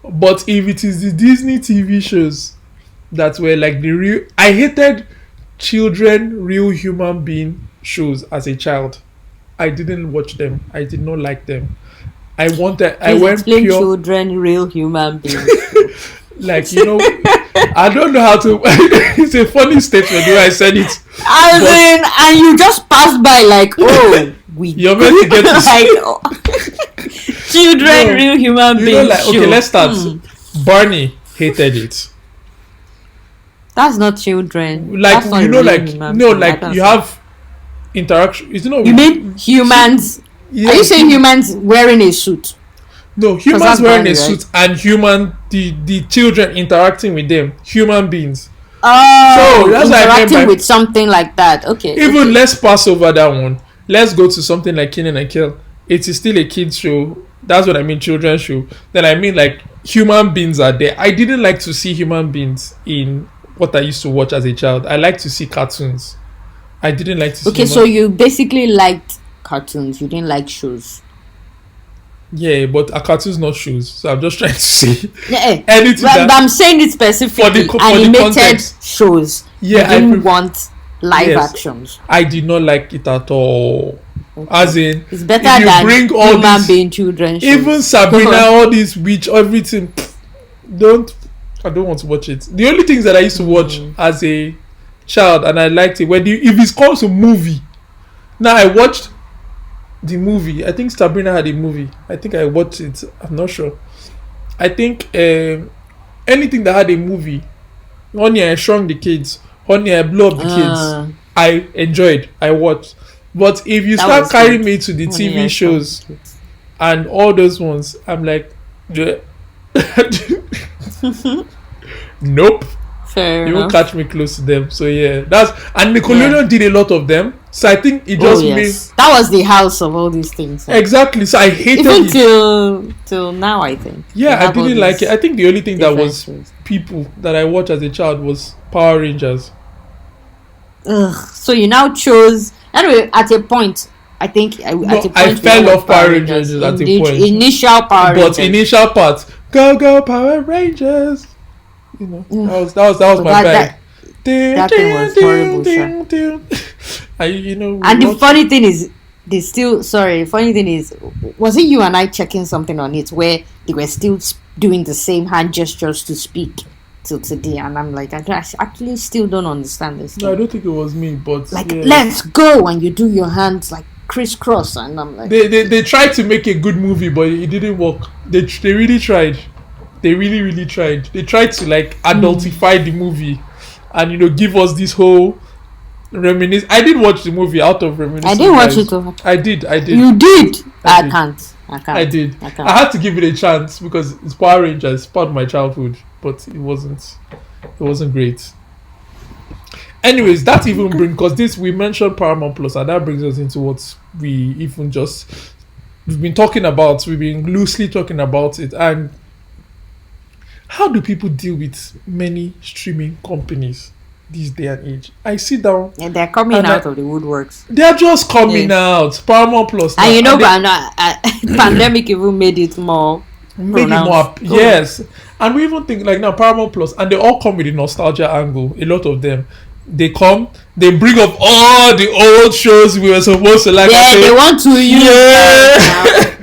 But if it is the Disney TV shows that were like the real, I hated children, real human being shows as a child. I didn't watch them. I did not like them. I went pure children, real human beings. like, you know, I don't know how to. It's a funny statement the way I said it. And you just passed by like, oh, you're meant to get to like, oh. Children, real human beings. You know, like, okay, let's start. Barney hated it. That's not children. Like, that's not you know, real like, human no, being. like you have interaction. Is it not? You mean humans? Yeah. Are you saying humans wearing a suit? No, humans wearing Barney, a suit, and the children interacting with them, human beings. Oh, so that's what I meant interacting by, with something like that. Okay. Even let's pass over that one. Let's go to something like Kenan and Kel. It is still a kids show. That's what I mean, children's show. Then I mean like human beings are there. I didn't like to see human beings in what I used to watch as a child. I like to see cartoons. I didn't like to see. Okay, so you basically liked cartoons. You didn't like shows. Yeah, but a cartoon's not shows. So I'm just trying to say anything. But I'm saying it specifically. For the animated shows. Yeah, you didn't want live actions. I did not like it at all. Okay. As in, it's better than bring all human being children shows. Even Sabrina, all these witch, everything. I don't want to watch it. The only things that I used to watch as a child and I liked it if it's called a movie. Now I watched the movie. I think Sabrina had a movie. I think I watched it. I'm not sure. I think anything that had a movie, Honey, I Shrunk the Kids, Honey, I Blew Up the Kids, I enjoyed. I watched. But if you start carrying me to the TV shows and all those ones, I'm like, nope. Fair you enough. won't catch me close to them. So yeah, and Nickelodeon did a lot of them. So I think it just means that was the house of all these things. Exactly. So I hated even it. till now. I think. Yeah, I didn't like it. I think the only thing that was people that I watched as a child was Power Rangers. Ugh. So you now chose anyway. At a point, I think I fell off Power Rangers at a point. Initial Power Rangers. But initial part, go Power Rangers. You know, that was my bag. That thing was horrible. And and the funny thing is, they still. Sorry, funny thing is, was it you and I checking something on it where they were still doing the same hand gestures to speak till today? And I'm like, I actually still don't understand this No, I thing. don't think it was me, but Like, yeah. let's go, and you do your hands like crisscross, and I'm like, They tried to make a good movie, but it didn't work. They really tried. They really tried. They tried to like adultify the movie, and give us this whole reminisce. I did watch the movie out of reminiscence. I didn't watch guys. it over. I did. You did. I I did. can't. I can't. I did. I can't. I had to give it a chance because it's Power Rangers, part of my childhood, but it wasn't. It wasn't great. Anyways, that even brings because this we mentioned Paramount Plus, and that brings us into what we even just we've been talking about. We've been loosely talking about it, and how do people deal with many streaming companies this day and age? I sit down And they're coming and out of the woodworks. they're just coming Yes. out. Paramount Plus, now, And you know, and pandemic even made it more. made it more pronounced. yes, and we even think like now Paramount Plus, and they all come with a nostalgia angle. A lot of them, they come, they bring up all the old shows we were supposed to like. Yeah, and say, they want to use. yeah.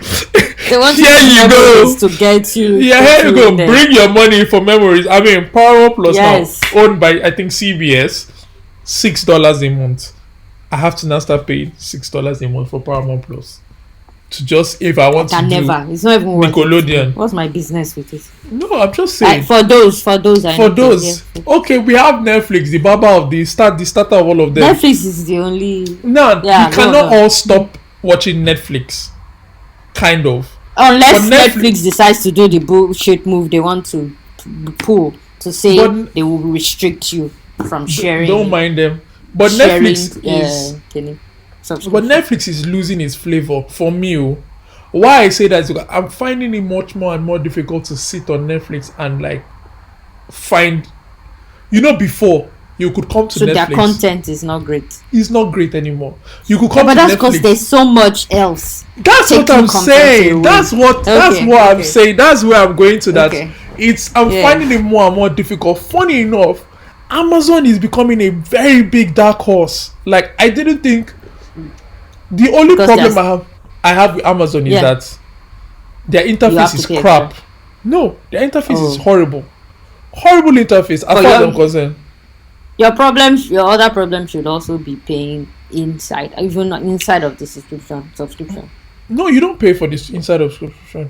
They want to Here use you memories go. to get you. Yeah, get here you you go. in there. Bring your money for memories. I mean, Paramount Plus Yes. now owned by I think CBS, $6 a month. I have to now start paying $6 a month for Paramount Plus to just if I want Can to never. It's not even worth Nickelodeon. it. What's my business with it? do. No, I'm just saying. For those, I For know those, okay, we have Netflix, the baba of the starter of all of them. Netflix is the only. Now Yeah, you cannot no. all stop watching Netflix, kind of. Unless But Netflix decides to do the bullshit move they want to pull to say But- they will restrict you from sharing. Don't mind them. But sharing, Netflix is. killing But subscription. Netflix is losing its flavor for me. Why I say that is because I'm finding it much more and more difficult to sit on Netflix and like find. Before you could come to So their Netflix. content is not great. It's not great anymore. You could come But to that's because Netflix. there's so much else. That's what taking I'm content saying. away. That's what I'm Okay. saying. That's where I'm going to. That Okay. I'm Yeah. finding it more and more difficult. Funny enough, Amazon is becoming a very big dark horse. Like I didn't think. The only Because problem I have with Amazon is Yeah. that their have interface to is pay crap. extra. No, their interface is Oh. horrible. Horrible interface. As But far as your- I'm concerned. Your other problem should also be paying inside, even inside of the subscription. No, you don't pay for this inside of subscription.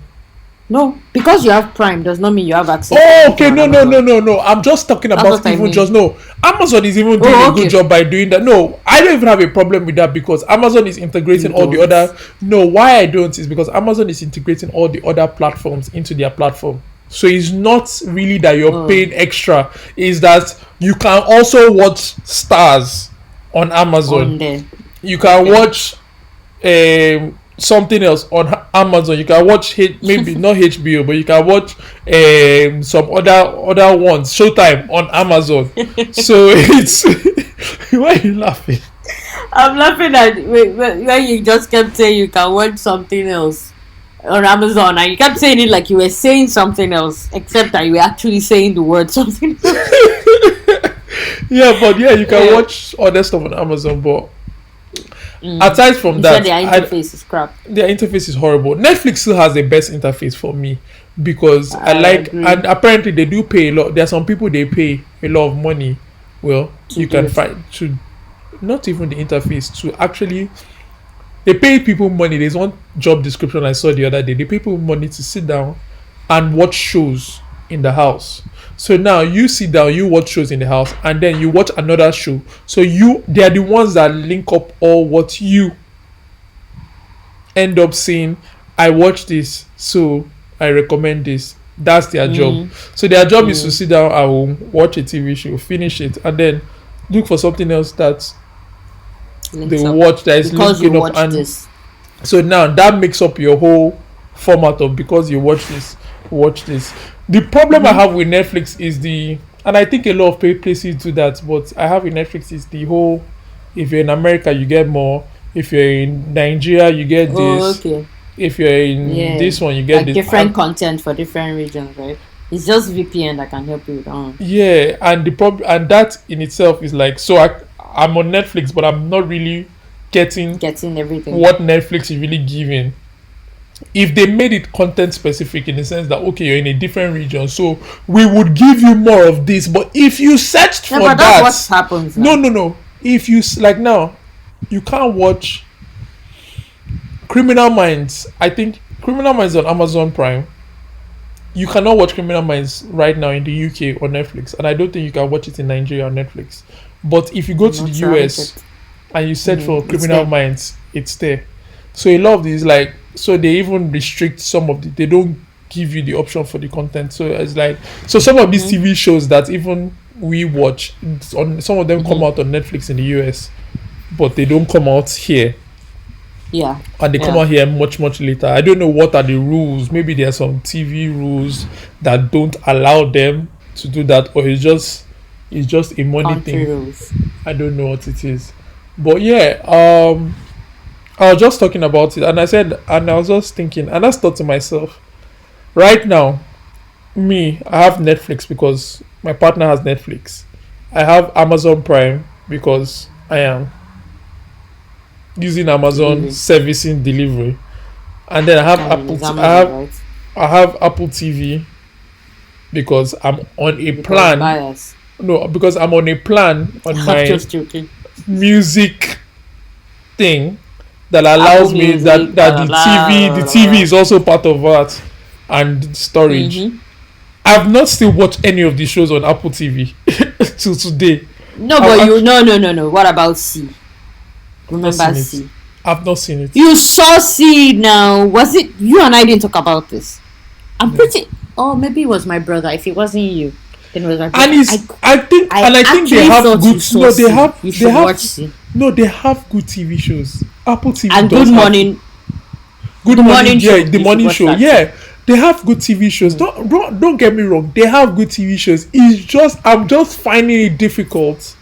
No, because you have Prime does not mean you have access. Oh, to okay. everything No, on Amazon. no. I'm just talking That's about what I even mean. just no. Amazon is even doing a okay. good job by doing that. No, I don't even have a problem with that because Amazon is integrating You all the don't. other. No, why I don't is because Amazon is integrating all the other platforms into their platform. So it's not really that you're paying extra. Is that you can also watch Stars on Amazon. On there. You can watch something else on Amazon. You can watch maybe not HBO, but you can watch some other ones. Showtime on Amazon. So it's why are you laughing? I'm laughing at when you just kept saying you can watch something else on Amazon, and you kept saying it like you were saying something else, except that you were actually saying the word something else. Yeah, but yeah, you can Yeah. watch other stuff on Amazon. But aside from You that, said their interface is crap. their interface is horrible. Netflix still has the best interface for me because I I like, agree. and apparently they do pay a lot. There are some people they pay a lot of money. Well, To you do can it. find to not even the interface to actually. They pay people money. There's one job description I saw the other day. They pay people money to sit down and watch shows in the house. So now you sit down, you watch shows in the house, and then you watch another show. So they are the ones that link up all what you end up saying. I watch this, so I recommend this. That's their job. So their job is to sit down at home, watch a TV show, finish it, and then look for something else that Links they up. watch that is Because you linking up. watched And this. so now that makes up your whole format of because you watch this. The problem I have with Netflix is and I think a lot of places do that, but I have with Netflix is the whole, if you're in America you get more, if you're in Nigeria you get this, Oh, okay. if you're in Yeah. this one you get Like this. different content for different regions, right? It's just VPN that can help you with that. Yeah, and the problem, and that in itself is like, so I'm on Netflix, but I'm not really getting Getting everything. what Netflix is really giving. If they made it content specific in the sense that okay, you're in a different region, so we would give you more of this. But if you searched No, for but that, that's what happens no, now. no, no. If you like now, you can't watch Criminal Minds. I think Criminal Minds on Amazon Prime. You cannot watch Criminal Minds right now in the UK or Netflix, and I don't think you can watch it in Nigeria or Netflix. But if you go I'm to the not sure I US checked. and you search for It's Criminal there. Minds, it's there. So a lot of these like so they even restrict some of the they don't give you the option for the content. So it's like so some of these TV shows that even we watch it's on some of them come out on Netflix in the US, but they don't come out here Yeah. and they come Yeah. out here much later. I don't know what are the rules. Maybe there are some TV rules that don't allow them to do that, or it's just a money Country thing. rules. I don't know what it is, but yeah, I was just talking about it, and I was just thinking, and I just thought to myself, right now, me, I have Netflix because my partner has Netflix. I have Amazon Prime because I am using Amazon Delivery. servicing delivery, and then I have I mean, it's I Amazon, have right? I have Apple TV because I'm on a Because plan. bias. No, because I'm on a plan on I'm my just joking. music thing that allows Apple me Music, that blah, the blah, TV blah, the blah, TV blah. is also part of that and storage. Mhm. I've not still watched any of the shows on Apple TV till today. No, I've but act- no. What about C? not Remember seen C? it. I've not seen it. You saw C now. Was it you and I didn't talk about this? I'm pretty. Oh, maybe it was my brother. If it wasn't you, then it was my brother. And it's I think they actually have thought you good saw no C. they have You they should have watch C. no they have good TV shows. Apple TV And does Good have Morning. Good The morning, morning show. yeah, the You morning should show, watch that yeah. They have good TV shows. Don't get me wrong. They have good TV shows. It's just I'm just finding it difficult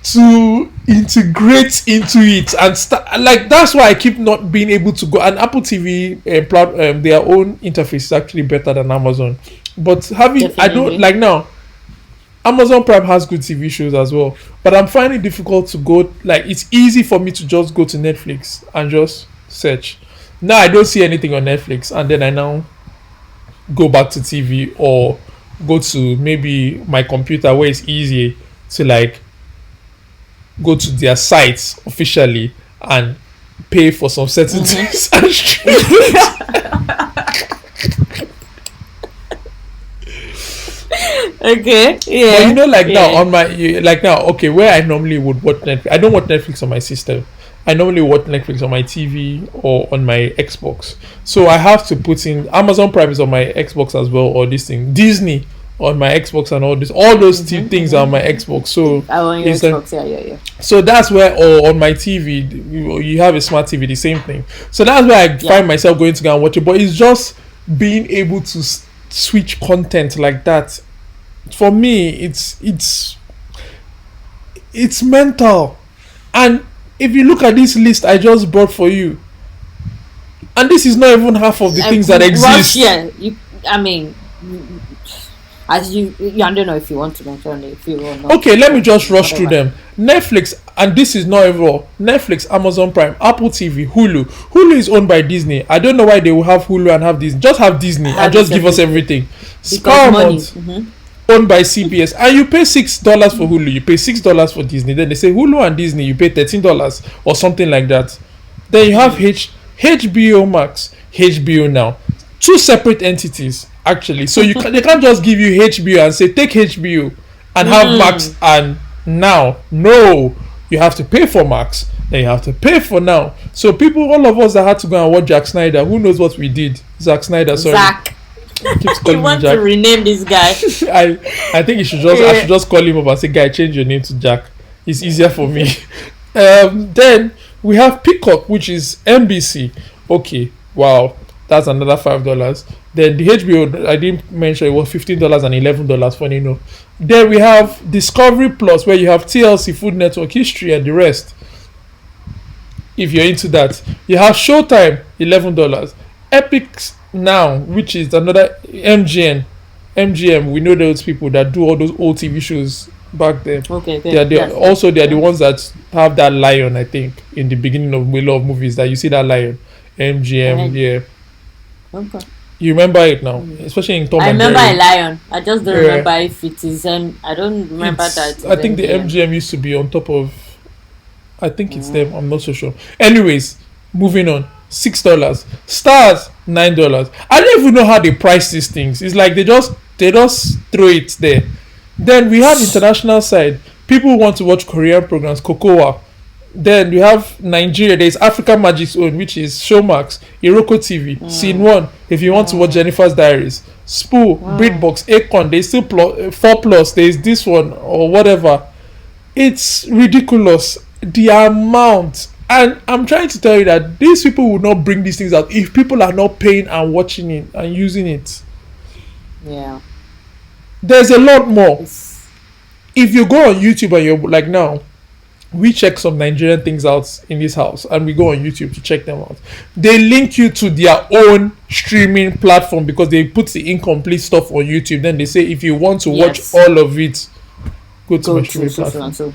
to integrate into it and start like that's why I keep not being able to go. And Apple TV their own interface is actually better than Amazon. But having I Definitely. don't like now. Amazon Prime has good TV shows as well, but I'm finding it difficult to go. Like it's easy for me to just go to Netflix and just search. Now I don't see anything on Netflix, and then I now go back to TV or go to maybe my computer where it's easy to like go to their sites officially and pay for some certain things and stream it. Okay. But Yeah. you know, like now Yeah. on my like now, okay, where I normally would watch Netflix, I don't watch Netflix on my system. I normally watch Netflix on my TV or on my Xbox. So I have to put in Amazon Prime is on my Xbox as well, or this thing Disney on my Xbox and all those things are on my Xbox. So I want your it's a- Xbox. Yeah. so that's where or on my TV you have a smart TV, the same thing. So that's where I find myself going to go and watch it. But it's just being able to switch content like that. For me, it's mental. And if you look at this list I just brought for you, and this is not even half of the things that exist. Yeah. I mean, as you, I don't know if you want to mention it. If you will not. Okay, let me just rush through Whatever. them. Netflix, and this is not even all. Netflix, Amazon Prime, Apple TV, Hulu. Hulu is owned by Disney. I don't know why they will have Hulu and have Disney. Just have Disney Have and just it give us everything. everything. Because money. Paramount, owned by CBS, and you pay $6 for Hulu, you pay $6 for Disney. Then they say Hulu and Disney, you pay $13 or something like that. Then you have HBO Max, HBO Now, two separate entities actually. So they can't just give you HBO and say take HBO and have Max and Now. No, you have to pay for Max, then you have to pay for Now. So all of us that had to go and watch Zack Snyder, who knows what we did? Zack Snyder, sorry. Zach. Keeps You calling me want Jack. to rename this guy? I think you should I should just call him up and say, guy, change your name to Jack. It's easier for me. Then we have Peacock, which is NBC. Okay, wow, that's another $5. Then the HBO I didn't mention, it was $15 and $11. Funny enough. Then we have Discovery Plus, where you have TLC, Food Network, History, and the rest. If you're into that, you have Showtime, $11. Epic Now, which is another MGM. We know those people that do all those old TV shows back then. Okay. They are the ones that have that lion. I think in the beginning of a lot of movies that you see that lion, MGM. And Yeah, okay. you remember it now, especially in Tom I and remember a Jerry. lion. I just don't Yeah, remember if it is I don't remember that it's. it I is think the MGM. MGM used to be on top of. I think it's Mm. them. I'm not so sure. Anyways, moving on. $6. Stars $9. I don't even know how they price these things. It's like they just throw it there. Then we have international side. People want to watch Korean programs, Kokowa. Then we have Nigeria. There's African Magic's own, which is Showmax, Iroko TV, Scene Mm. One. If you want to watch Mm. Jennifer's Diaries, Spoo, Mm. Britbox, Akon. There's still 4 plus. There's this one or whatever. It's ridiculous the amount. And I'm trying to tell you that these people will not bring these things out if people are not paying and watching it and using it. Yeah. There's a lot more. It's If you go on YouTube and you're like now, we check some Nigerian things out in this house and we go on YouTube to check them out. They link you to their own streaming platform because they put the incomplete stuff on YouTube. Then they say if you want to watch yes. all of it, go to Go my to streaming so platform. and so.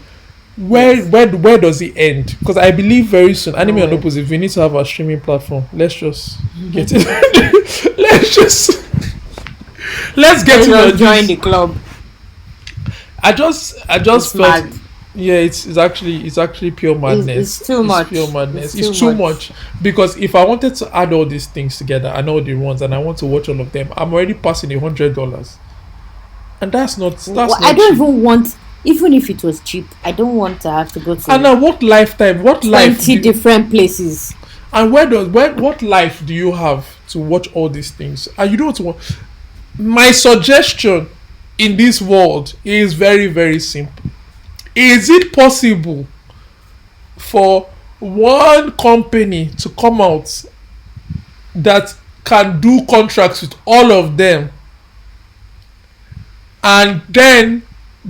Where Yes. where does it end? Because I believe very soon, Anime and Nowhere. Opposite, we need to have a streaming platform. Let's just get it. Let's get Let's it on just join this. the club. I just It's felt mad. yeah, it's actually pure madness. It's too much. Pure madness. It's It's too too much because if I wanted to add all these things together and all the ones and I want to watch all of them, I'm already passing $100, and that's not Well, not I don't cheap. even want, even if it was cheap, I don't want to have to go And to now, what lifetime? What life? 20 different places. And what life do you have to watch all these things? And you don't want. My suggestion in this world is very very simple. Is it possible for one company to come out that can do contracts with all of them and then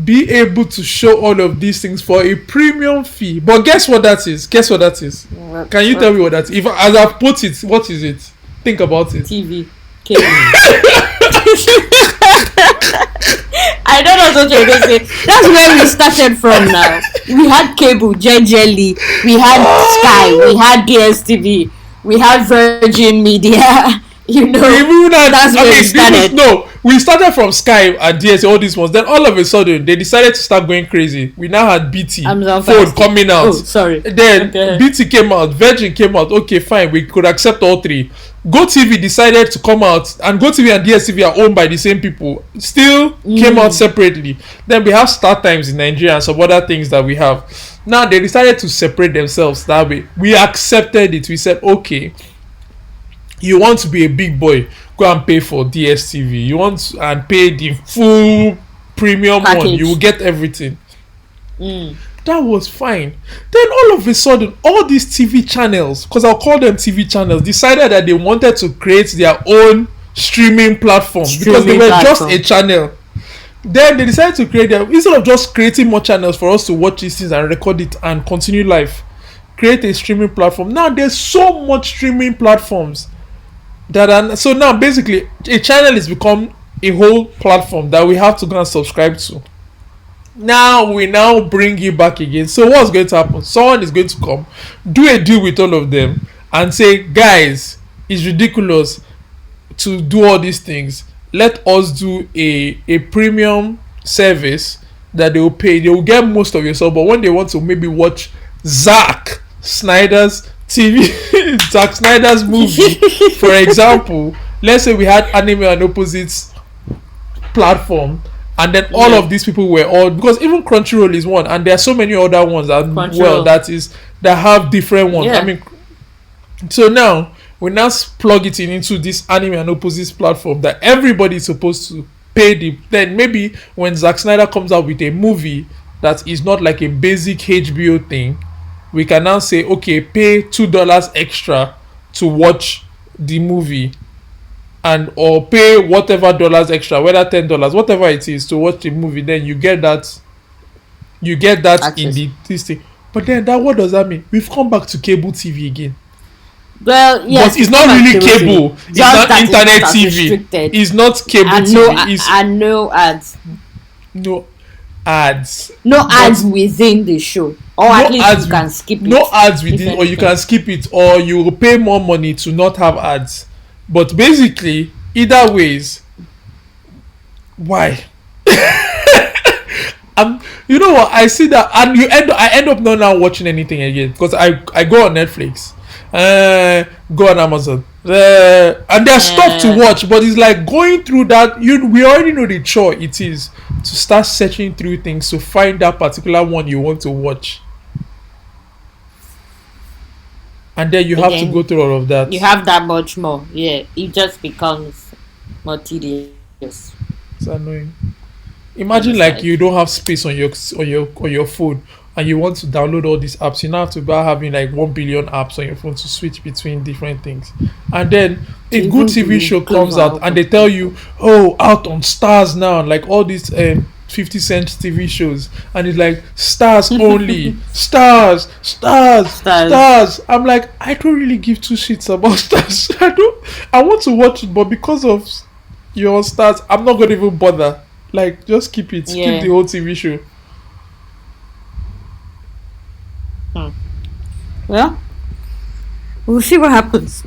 be able to show all of these things for a premium fee? But guess what that is? Guess what that is? Can you tell me what that is? If as I put it, what is it? Think about it. TV, cable. I don't know what you're going to say. That's where we started from now. We had cable, JJL, we had Sky, we had DSTV, we had Virgin Media. You know, Even that's where we started. No, we started from Sky and DS, all these ones. Then all of a sudden, they decided to start going crazy. We now had BT Amazon phone Fire coming out. Oh, sorry. Then Okay. BT came out, Virgin came out. Okay, fine, we could accept all three. GoTV decided to come out, and GoTV and DSTV are owned by the same people. Still came out separately. Then we have Star Times in Nigeria and some other things that we have. Now they decided to separate themselves that way. We accepted it. We said, okay, you want to be a big boy, go and pay for DSTV. You want to, and pay the full premium one, Package. you will get everything. Mm. That was fine. Then all of a sudden, all these TV channels, because I'll call them TV channels, decided that they wanted to create their own streaming platform because they Streaming were platform. just a channel. Then they decided to create their, instead of just creating more channels for us to watch these things and record it and continue life, create a streaming platform. Now there's so much streaming platforms that are, so now basically a channel has become a whole platform that we have to go and subscribe to. Now we now bring you back again. So what's going to happen? Someone is going to come, do a deal with all of them, and say, guys, it's ridiculous to do all these things. Let us do a premium service that they will pay. They will get most of your stuff, but when they want to maybe watch Zack Snyder's TV, Zack Snyder's movie, for example, let's say we had Anime and Opposites platform, and then all of these people were all, because even Crunchyroll is one, and there are so many other ones that Crunchyroll. that have different ones. Yeah. I mean, so now we now plug it into this Anime and Opposites platform that everybody is supposed to pay the. Then maybe when Zack Snyder comes out with a movie that is not like a basic HBO thing, we can now say, okay, pay $2 extra to watch the movie, and or pay whatever dollars extra, whether $10, whatever it is, to watch the movie. Then you get that in Access. the this thing. But then that, what does that mean? We've come back to cable TV again. Well, yes, But it's not really cable. It's Just not that internet it's TV. restricted. It's not cable And TV. no, It's and no ads. no. ads. No But ads within the show, or at no least ads you can with skip no it. ads If within, or you anything. can skip it, or you will pay more money to not have ads. But basically, either ways, why? You know what? I see that, and I end up not now watching anything again because I go on Netflix, go on Amazon, and there's stuff to Uh, watch, but it's like going through that. We already know the chore it is to start searching through things to find that particular one you want to watch, and then you have to go again, through all of that. you have that much more. Yeah, it just becomes more tedious It's annoying. on the Imagine like side. you don't have space on your phone, and you want to download all these apps. You now have to be having like 1 billion apps on your phone to switch between different things. And then To a good even TV be show close comes or out and open. they tell you, oh, out on Stars now, like all these 50 cent TV shows, and it's like Stars only, Stars, Stars, Stars. Stars. I'm like, I don't really give two shits about Stars. I want to watch it, but because of your Stars, I'm not gonna even bother. Like, just keep it. Keep the Yeah. whole TV show. Hmm. Well, we'll see what happens.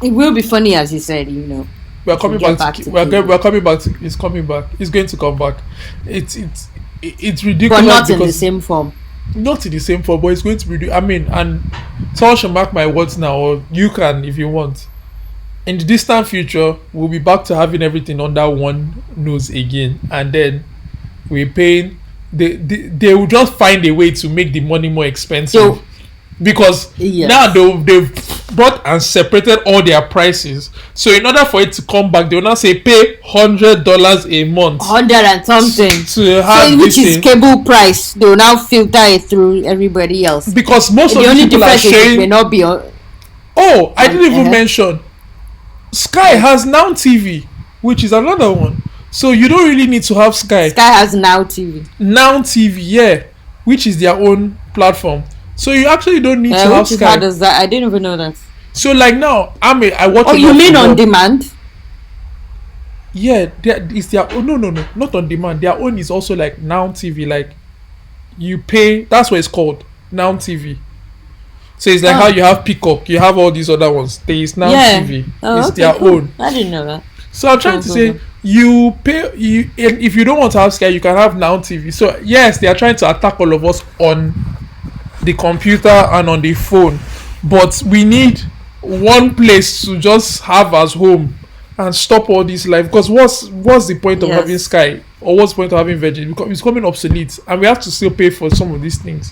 It will be funny, as you said. We are If we coming get back back to. to We cable, are coming back to. It's coming back. It's going to come back. It's but ridiculous not in the because same form. not in the same form, but it's going to be. I mean, and someone should mark my words now, or you can if you want. In the distant future, we'll be back to having everything under one nose again, and then we're paying. They will just find a way to make the money more expensive, So because now yes, they've brought and separated all their prices. So in order for it to come back, they will now say pay $100 a month 100 and something. to So have which this is thing. cable price? They will now filter it through everybody else. Because most of The these only people are difference is it may showing. not be on. Oh, I didn't even Uh-huh. mention Sky has Now TV, which is another one. So you don't really need to have Sky. Sky has Now TV, Now TV, yeah, which is their own platform. So you actually don't need to have which is how Sky. does that? I didn't even know that. So like now, I watch. Oh, a you lot of mean on football. demand? Yeah, it's their. Oh no, not on demand. Their own is also like Now TV. Like you pay. That's what it's called, Now TV. So it's like how Oh, you have Peacock, you have all these other ones. There is Now yeah. TV. Oh, It's okay, their cool. own. I didn't know that. So I'm trying Cool, to cool, say cool. you pay you if you don't want to have Sky, you can have Now TV. So yes, they are trying to attack all of us on the computer and on the phone, but we need one place to just have as home and stop all this life. Because what's the point of having Yes. Sky, or what's the point of having Virgin? Because it's becoming obsolete, and we have to still pay for some of these things.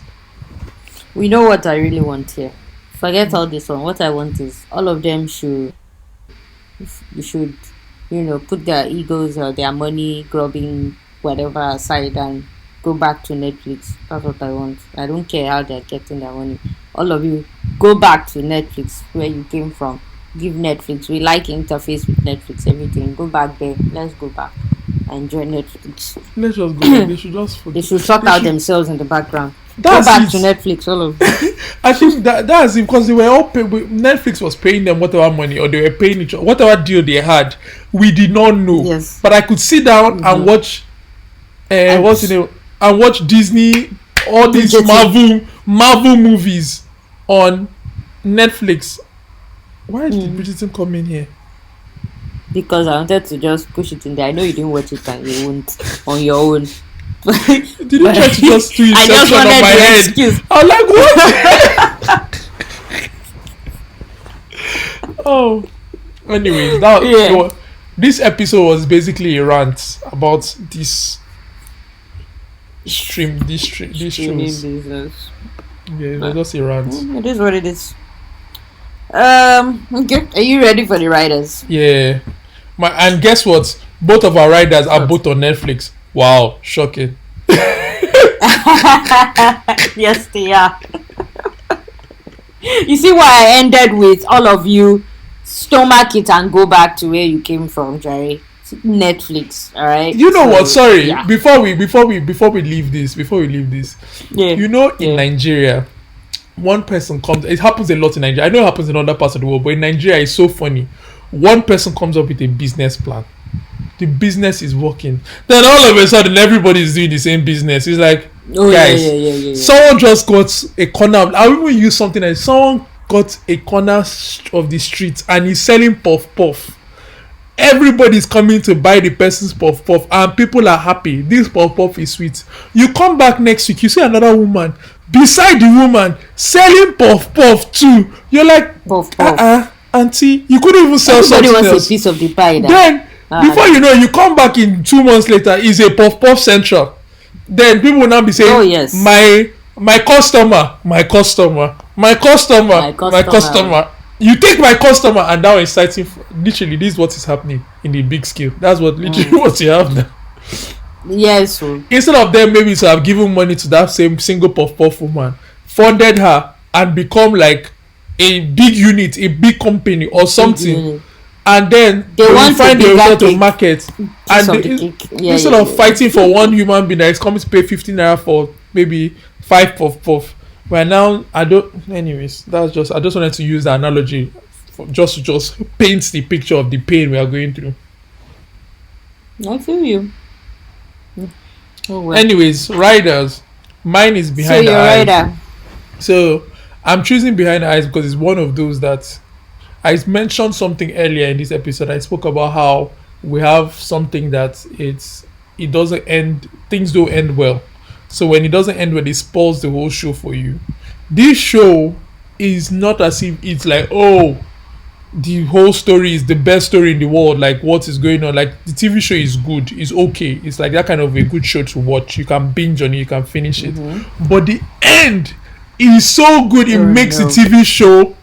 We know what I really want here. Forget all this one. What I want is all of them should put their egos or their money grubbing whatever aside and go back to Netflix. That's what I want. I don't care how they're getting their money. All of you go back to Netflix where you came from. Give Netflix. We like interface with Netflix, everything. Go back there. Let's go back and enjoy Netflix. Let's just go there. They should just They forget. should sort They out should. themselves in the background. Go back That's to it. Netflix, all of you. I think that's it, because they were all Netflix was paying them whatever money, or they were paying each other whatever deal they had. We did not know, Yes. but I could sit down and watch. And What's the name? And watch Disney, all these Bridgerton. Marvel movies on Netflix. Why did Bridgerton come in here? Because I wanted to just push it in there. I know you didn't watch it and you won't on your own. Did you try to just do I just Inception on wanted my the head? excuse. I was like, what? Oh. Anyways, Yeah. this episode was basically a rant about this these Streaming shows. business. Yeah, it was just a rant. It is what it is. Okay. Are you ready for the writers? Yeah. And guess what? Both of our riders are What? both on Netflix. Wow, shocking. Yes, they are. You see why I ended with all of you stomach it and go back to where you came from, Jerry. Netflix, all right. You know what? So, Sorry. yeah. Before we leave this. Yeah. You know, in Yeah. Nigeria, one person comes. It happens a lot in Nigeria. I know it happens in other parts of the world, but in Nigeria, it's so funny. One person comes up with a business plan. the business is working. Then all of a sudden, everybody's doing the same business. It's like, Oh yeah, guys, yeah, yeah, yeah, yeah. someone just got a corner. I'll even use something like someone got a corner of the street and he's selling puff puff. Everybody's coming to buy the person's puff puff and people are happy. This puff puff is sweet. You come back next week, you see another woman beside the woman selling puff puff too. You're like, Puff puff. auntie, you couldn't even sell Everybody something wants else. a piece of the pie. Then before you know, you come back in 2 months later, is a puff puff central. Then people will now be saying, Oh, yes. my customer, my customer, my customer, My my customer. customer. You take my customer, and now it's citing. Literally, this is what is happening in the big scale. That's what literally what you have now. Yes. So Instead of them maybe to have given money to that same single puff puff woman, funded her and become like a big unit, a big company or something, unit. and then They will want find a a bigger way to cake. market. Piece And of they- the cake. Yeah, instead yeah, of yeah. fighting for one human being that is coming to pay 15 naira for maybe 5 puff puff, right now I don't. Anyways, that's just I just wanted to use the analogy for just to paint the picture of the pain we are going through. I feel you. Oh well. Anyways, riders, mine is So behind the you're eyes. right. So I'm choosing behind the eyes because it's one of those that I mentioned something earlier in this episode. I spoke about how we have something that it doesn't end, things don't end well. So when it doesn't end well, it spoils the whole show for you. This show is not as if it's like, oh, the whole story is the best story in the world, like what is going on. Like the TV show is good, it's okay, it's like that kind of a good show to watch. You can binge on it, you can finish it, but the end is so good, it Oh, makes no. the TV show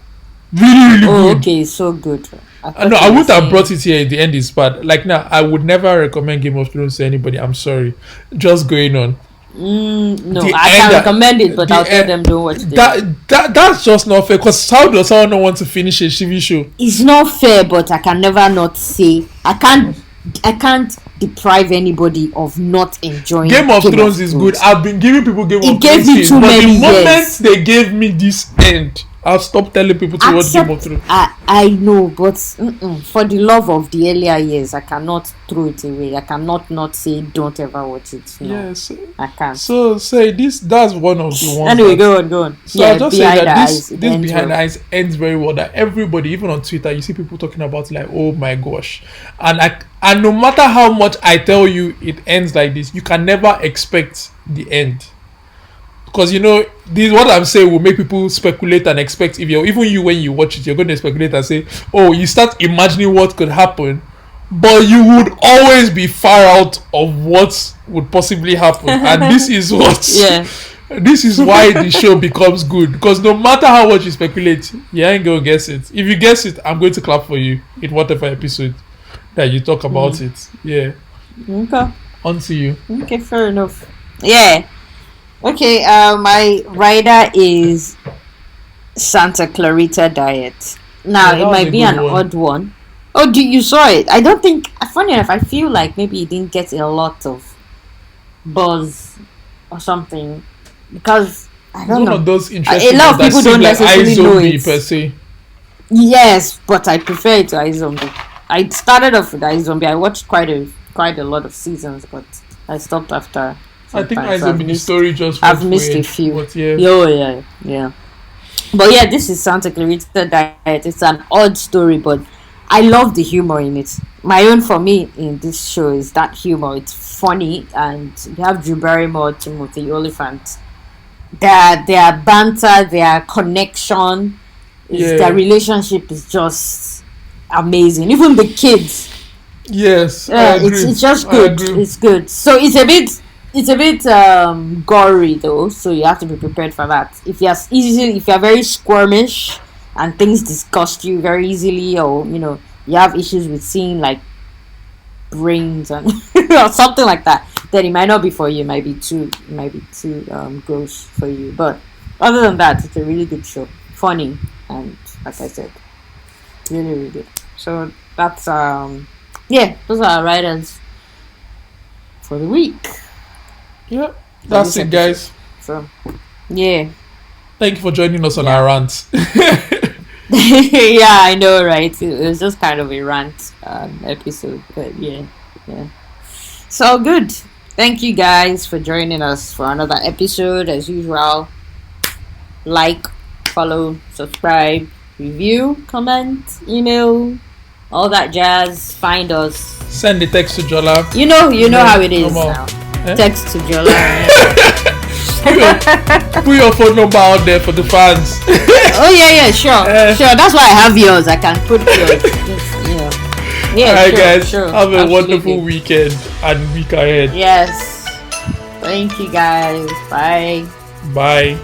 really Oh, good. okay, so good. No, I wouldn't have brought it here. The end is bad. Like now, I would never recommend Game of Thrones to anybody. I'm sorry. Just going on. No, The I can end- recommend it, but the I'll tell end- them don't watch it. That's just not fair. Because how does someone not want to finish a TV show? It's not fair, but I can never not say I can't deprive anybody of not enjoying Game of Thrones is good. I've been giving people Game of gave Thrones, me since, too but many the moment years. they gave me this end, I've stopped telling people to watch Game of Thrones. I know, but for the love of the earlier years, I cannot throw it away. I cannot not say don't ever watch it. No, Yes. I can't. So say this. That's one of the ones. Anyway, that- go on. So I just say Behind that the this Eyes, it this ends behind well. the eyes ends very well. That everybody, even on Twitter, you see people talking about like, oh my gosh, and no matter how much I tell you it ends like this, you can never expect the end. Because you know, this what I'm saying will make people speculate and expect. If you're even you when you watch it, you're going to speculate and say, "Oh, you start imagining what could happen," but you would always be far out of what would possibly happen. And this is what, Yeah. this is why the show becomes good. Because no matter how much you speculate, you ain't gonna guess it. If you guess it, I'm going to clap for you in whatever episode that you talk about it. Yeah, Okay. on to you. Okay, fair enough. Yeah. Okay, my rider is Santa Clarita Diet. Now, Yeah, that it was might a be good an one. odd one. Oh, you saw it? I don't think, funny enough, I feel like maybe it didn't get a lot of buzz or something because I It's don't one know. of those interesting A lot of ones that people seem don't like necessarily know iZombie it. per se. Yes, but I prefer it to iZombie. I started off with iZombie. I watched quite a lot of seasons, but I stopped after. I think sometimes. I've iZombie the missed- story just I've went missed a weird, few. But yeah. Yeah. But yeah, this is Santa Clarita Diet. It's an odd story, but I love the humor in it. My own for me in this show is that humor. It's funny, and we have Drew Barrymore, Timothy Olyphant. Their banter, their connection, their relationship is just amazing. Even the kids, Yes, I agree. it's just I good. agree. It's good. So it's a bit gory though, so you have to be prepared for that. If you're very squirmish and things disgust you very easily, or you have issues with seeing like brains and or something like that, then it might not be for you. It might be too gross for you. But other than that, it's a really good show, funny, and like I said, really really good. So that's those are our writers for the week. Yeah, that's this it, guys. So yeah. Thank you for joining us on our rant. Yeah, I know, right? It was just kind of a rant episode, but yeah. Yeah. So good. Thank you guys for joining us for another episode. As usual, like, follow, subscribe, review, comment, email, all that jazz. Find us. Send the text to Jola. You know how it is normal. now. Eh? Text to Jola. Put your phone number out there for the fans. Oh yeah, sure. Sure. That's why I have yours. I can put yours. Yeah. Alright, sure, guys. sure. Have a Absolutely. wonderful weekend and week ahead. Yes. Thank you guys. Bye. Bye.